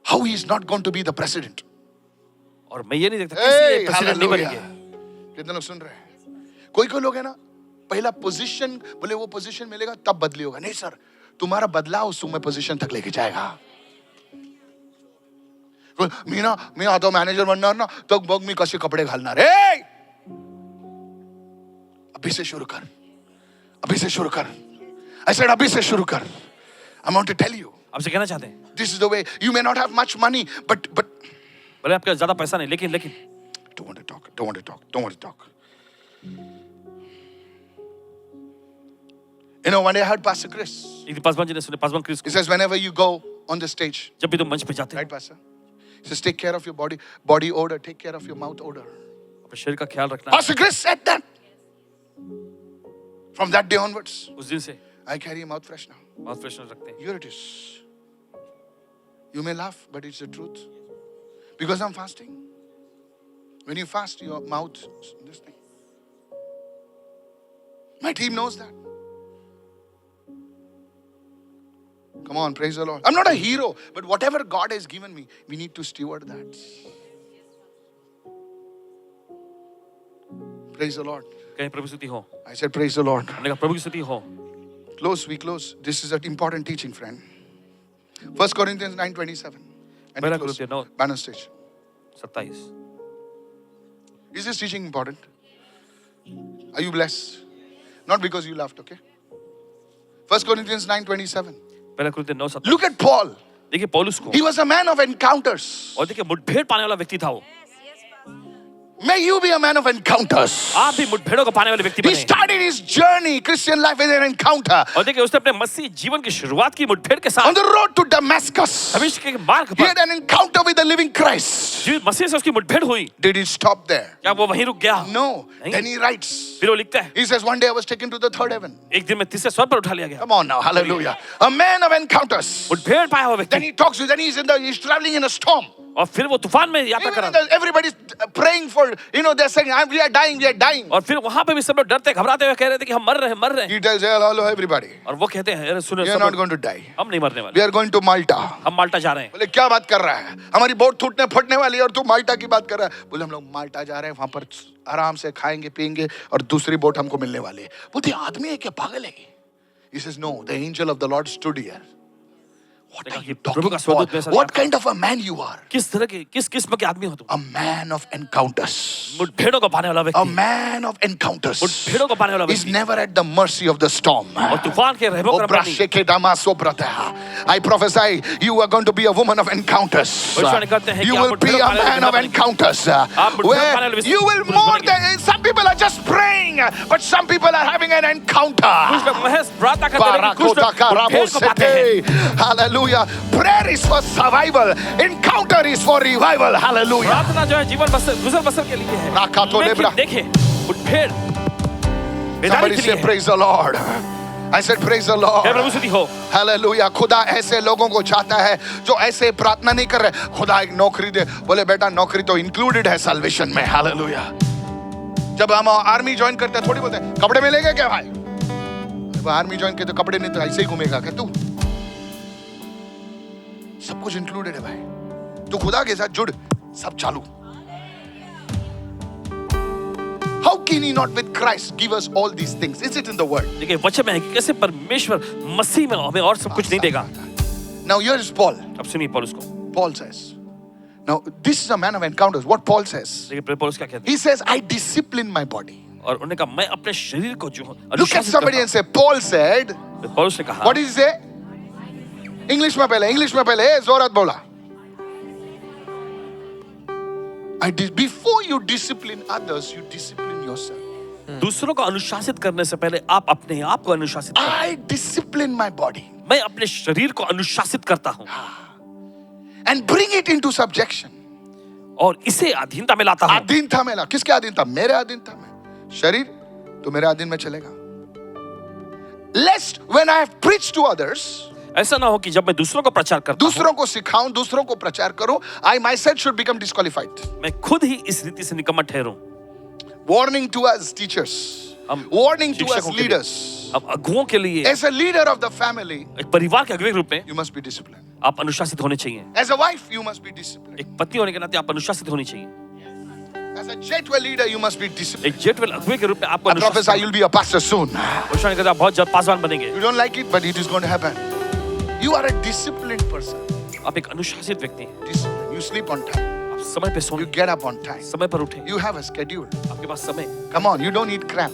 how he's not going to be the president. और मैं ये नहीं देखता कैसे ये Hey, प्रेसिडेंट नहीं hallelujah. बनेंगे। कितने लोग सुन रहे हैं? कोई लोग है ना, पहला पोजीशन बोले वो पोजीशन मिलेगा तब बदली होगा। नहीं सर, तुम्हारा बदलाव तुम्हें पोजीशन तक लेके जाएगा। मी आता मॅनेजर बनणार ना, तो बघ मी कसे कपडे घालणार। अभी से शुरू कर, अभी से शुरू कर। I said अभी से शुरू कर। I want to tell you, आपसे कहना चाहते हैं, this is the way. You may not have much money, but बोले आपके ज्यादा पैसा नहीं, लेकिन don't want to talk, don't want to talk, don't want to talk. You know, one day I heard Pastor Chris. एक दिन पासवान जी ने सुने, पासवान क्रिस He को, says, whenever you go on the stage, जब भी तुम मंच पे जाते हैं, right, Pastor? He says, take care of your body odor, take care of your mouth odor. अपने शरीर का ख्याल रखना है। Pastor Chris said that. From that day onwards, उस दिन से I carry a mouth fresh now. Mouth freshener रखते हैं। Here it is. You may laugh, but it's the truth. Because I'm fasting. When you fast, your mouth, this thing. My team knows that. Come on, praise the Lord. I'm not a hero, but whatever God has given me, we need to steward that. Praise the Lord. कहीं प्रभु की स्तुति हो। I said, praise the Lord. हमने कहा प्रभु की स्तुति हो। Close, we close. This is an important teaching, friend. 1 Corinthians 9:27. And we पहला close. कुरिन्थियों 9 Banner stage. 27। Is this teaching important? Are you blessed? Not because you laughed, okay? 1 Corinthians 9:27. पहला कुरिन्थियों 9:27। Look at Paul. देखिए पौलुस को, He was a man of encounters. और देखिए मुठभेड़ पाने वाला व्यक्ति था वो। May you be a man of encounters. आप भी मुठभेड़ों को पाने वाले व्यक्ति He बने। started his journey, Christian life, with an encounter. और देखिए उसने अपने मसीह जीवन की शुरुआत की मुठभेड़ के On साथ। the road to Damascus, दमिश्क के मार्ग he पर had an encounter with the living Christ. जी मसीह से उसकी मुठभेड़ हुई। Did he stop there? क्या वो वहीं रुक गया? No. नहीं। Then he writes. फिर वो लिखता है, He says, one day I was taken to the third heaven. एक दिन में तीसरे स्वर पर उठा लिया गया। Come on now, hallelujah. A man of encounters. मुठभेड़ पाया हुआ Then व्यक्ति, he talks, then he's traveling in a storm. और फिर वो तूफान में यात्रा कर रहा था। Everybody's praying for, they're saying, we are dying, we are dying. और फिर वहां पे भी सब लोग डरते घबराते हुए कह रहे थे कि हम मर रहे हैं। He tells, hello, everybody. और वो कहते हैं, अरे सुनो We are सब not लोग, going to die. हम नहीं मरने वाले, We are going to Malta. हम माल्टा जा रहे हैं। बोले क्या बात कर रहा है, हमारी बोट टूटने फटने वाली है और तू माल्टा की बात कर रहा है। बोले हम लोग माल्टा जा रहे हैं, वहां पर आराम से खाएंगे पिएंगे और दूसरी बोट हमको मिलने वाली है। बोलते आदमी है क्या, पागल है? He says, no, the angel of the Lord stood here. What are you talking about? What kind of a man you are? किस तरह के, किस किस्म के आदमी हो तुम? A man of encounters. मुठभेड़ों को पाने वाला A व्यक्ति, man of encounters. मुठभेड़ों को पाने वाला Is व्यक्ति, never at the mercy of the storm. और तूफान के रहमों का नहीं। I prophesy you are going to be a woman of encounters. भविष्यवाणी करते हैं कि You आप will be मुठभेड़ों a पाने वाले man of बनेंगे। encounters. आप मुठभेड़ों Where पाने वाले you will पुरुष more बनेंगे। than some people are just praying, but some people are having an कुछ encounter. लोग महज प्रार्थना करते हैं, लेकिन कुछ लोग मुठभेड़ को पाते हैं। Hallelujah. Prayer is for survival. Encounter is for revival. Hallelujah. प्रार्थना जो है जीवन बसर गुजर बसर के लिए है। राकातो लेब्रा। लेकिन देखिए मुठभेड़ बेदारी Somebody के say लिए है। praise the Lord. I said praise the Lord. जय प्रभु स्तुति हो। हालेलुया। खुदा ऐसे लोगों को चाहता है जो ऐसे प्रार्थना नहीं कर रहे, खुदा एक नौकरी दे। बोले बेटा नौकरी तो इंक्लूडेड है साल्वेशन में। हालेलुया। जब हम आर्मी ज्वाइन करते हैं थोड़ी बोलते हैं कपड़े मिलेंगे क्या भाई? आर्मी ज्वाइन किए तो कपड़े नहीं तो ऐसे ही घूमेगा क्या तू? सब कुछ इंक्लूडेड है भाई। तू खुदा के साथ जुड़, सब चालू। How can he not with Christ give us all these things? Is it in the word? देखिए वचन में है कि कैसे परमेश्वर मसीह में हमें और सब कुछ नहीं देगा। Now here is Paul. अब सुनिए पौलुस को। Paul says. Now this is a man of encounters. What Paul says? देखिए पौलुस क्या कहते हैं? He says, I discipline my body. और उन्होंने कहा मैं अपने शरीर को जो Look at somebody and say, Paul said. पौलुस ने कहा, What did he say? English में पहले जोरात बोला. Before you discipline others, you discipline yourself. दूसरों को अनुशासित करने से पहले आप अपने आप को अनुशासित करें। I discipline my body. मैं अपने शरीर को अनुशासित करता हूँ And bring it into subjection. और इसे अधीनता में लाता हूँ। अधीनता में ला, किसके अधीनता? मेरे अधीनता में। शरीर तो मेरे अधीन में चलेगा। Lest when I have preached to others, ऐसा ना हो कि जब मैं दूसरों को प्रचार करता हूँ, दूसरों को सिखाऊं, दूसरों को प्रचार करूं, I myself should become disqualified. मैं खुद ही इस रीति से निकम्मा ठहरूं। Warning to us, teachers. हम Warning to us, शिक्षकों के लिए, leaders. हम अगुओं के लिए, As a leader of the family, एक परिवार के अगुवे के रूप में you must be disciplined. आप अनुशासित होने चाहिए। As a wife, you must be disciplined. एक पति होने के नाते आप अनुशासित होनी चाहिए। As a Jetwell leader, you must be disciplined. एक जेटवेल अगुवे के रूप में आपको I prophesy you'll be a pastor soon. अनुशासित करके आप बहुत जल्द पासवान बनेंगे। You don't like it, but it is going to happen. You are a disciplined person. आप एक अनुशासित व्यक्ति हैं। Disciplined. You sleep on time. आप समय पे You सोएं, get up on time. समय पर उठें। You have a schedule. आपके पास समय, Come on, you don't eat crap.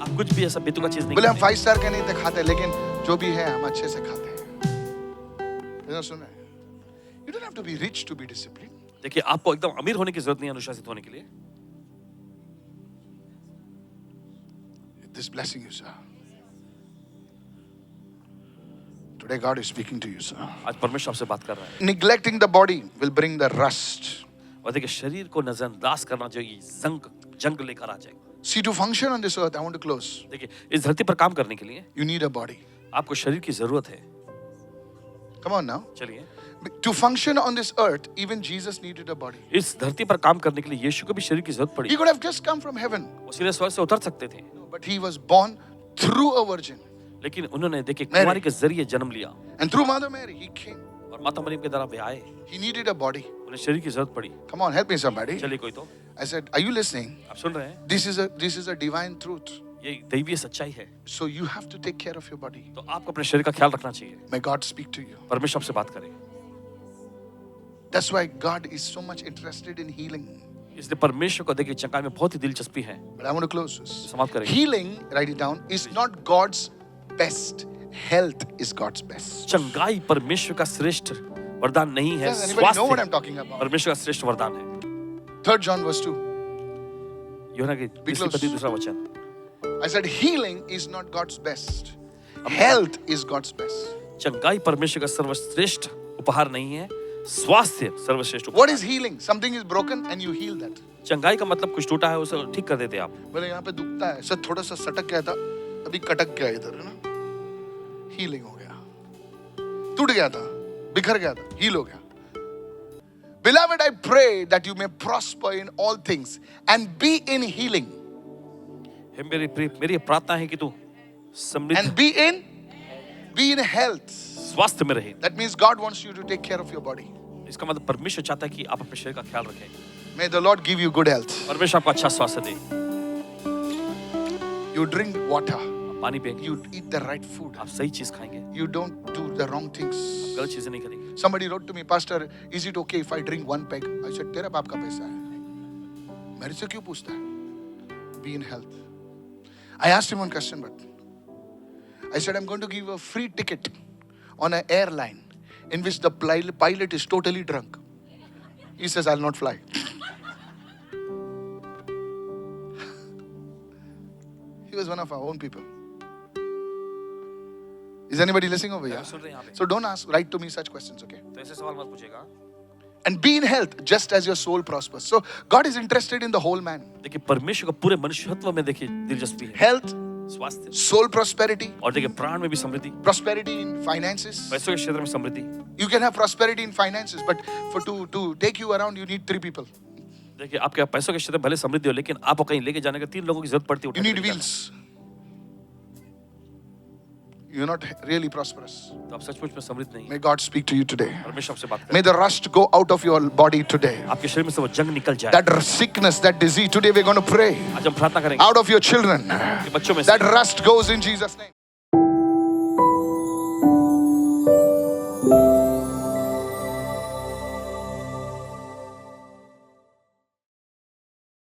आप कुछ भी ऐसा बेतुका चीज नहीं बोले हम करते। 5 स्टार के नहीं थे खाते, लेकिन जो भी है हम अच्छे से खाते हैं। ये सुन रहे हैं? You don't have to be rich to be disciplined. देखिए, आपको एकदम अमीर होने की जरूरत नहीं है अनुशासित होने के लिए। This blessing you, sir. Today God is speaking to you, sir. आज परमेश्वर आपसे बात कर रहा है। Neglecting the body will bring the rust. और देखिए, शरीर को नजरअंदाज करना जो ये जंग लेकर आ जाएगा। See, to function on this earth, I want to close. देखिए, इस धरती पर काम करने के लिए You need a body. आपको शरीर की जरूरत है। Come on now. चलिए, To function on this earth, even Jesus needed a body. इस धरती पर काम करने के लिए यीशु को भी शरीर की जरूरत पड़ी। He could have just come from heaven, वो सीधे स्वर्ग से उतर सकते थे, but he was born through a virgin. लेकिन उन्होंने देखिए Mary. कुमारी के जरिए जन्म लिया And through Mother Mary, he came. और माता मरियम के द्वारा वे आए। He needed a body. उन्हें शरीर की जरूरत पड़ी। Come on, help me somebody. चलिए कोई तो, I said, are you listening? आप सुन रहे हैं? This is a divine truth. ये दैवीय सच्चाई है। So you have to take care of your body. तो आपको अपने शरीर का ख्याल रखना चाहिए। May God speak to you. परमेश्वर आपसे बात करे। That's why God is so much interested in healing. इसलिए परमेश्वर को देखिए चंगाई में बहुत ही दिलचस्पी है। But I want to close this. समाप्त करेंगे। Healing, write it down, is not God's best. Health is God's best. चंगाई परमेश्वर का श्रेष्ठ वरदान नहीं है। Does anybody know what I'm स्वास्थ्य talking about? परमेश्वर का श्रेष्ठ वरदान है। 3 John verse 2. यूहन्ना की Be तीसरी close. पत्री दूसरा वचन। I said healing is not God's best. Health is God's best. चंगाई परमेश्वर का सर्वश्रेष्ठ उपहार नहीं है, स्वास्थ्य सर्वश्रेष्ठ उपहार। What is healing? Something is broken and you heal that. चंगाई का मतलब कुछ टूटा है उसे ठीक कर देते आप। बोले यहाँ पे दुखता है, सर थोड़ा सा सटक गया था, अभी कटक गया इधर, है ना? हीलिंग हो गया। टूट गया था, बिखर गया था, हील हो गया। Beloved, I pray that you may prosper in all things and be in healing हे मेरी प्रार्थना है कि तू समृद्ध and be in health. स्वास्थ्य में रहे। That means God wants you to take care of your body. इसका मतलब परमेश्वर चाहता है कि आप अपने शरीर का ख्याल रखें। May the Lord give you good health. परमेश्वर आपको अच्छा स्वास्थ्य दे। You drink water. आप पानी पिएंगे, You eat the right food. आप सही चीज खाएंगे, You don't do the wrong things. गलत चीजें नहीं करेंगे। Somebody wrote to me, Pastor, is it okay if I drink 1 peg? I said, तेरा बाप का पैसा है, मेरे से क्यों पूछता है? Be in health. I asked him one question, but I said, I'm going to give a free ticket on an airline in which the pilot is totally drunk. He says, I'll not fly. He was one of our own people. Is anybody listening over here? सुन रहे हैं यहाँ पे? So don't ask, write to me such questions, okay? तो ऐसे सवाल मत पूछेगा। And be in health just as your soul prospers. So God is interested in the whole man. देखिए परमेश्वर को पूरे मनुष्यत्व में देखिए दिलचस्पी है। Health, स्वास्थ्य soul prosperity, और देखिए प्राण में भी समृद्धि, prosperity in finances. पैसों के क्षेत्र में समृद्धि। You can have prosperity in finances, but for to take you around, you need 3 people. देखिए आपके पैसों के क्षेत्र में भले समृद्धि हो, लेकिन आपको कहीं लेके जाने के 3 लोगों की जरूरत पड़ती है। You need wheels. You're not really prosperous. तो आप सचमुच में समृद्ध नहीं। May God speak to you today. परमेश्वर आपसे बात May करें। the rust go out of your body today. आपके शरीर में से वो जंग निकल जाए। That sickness, that disease, today we're going to pray आज हम प्रार्थना करेंगे out of your children. कि बच्चों में से That rust goes in Jesus' name.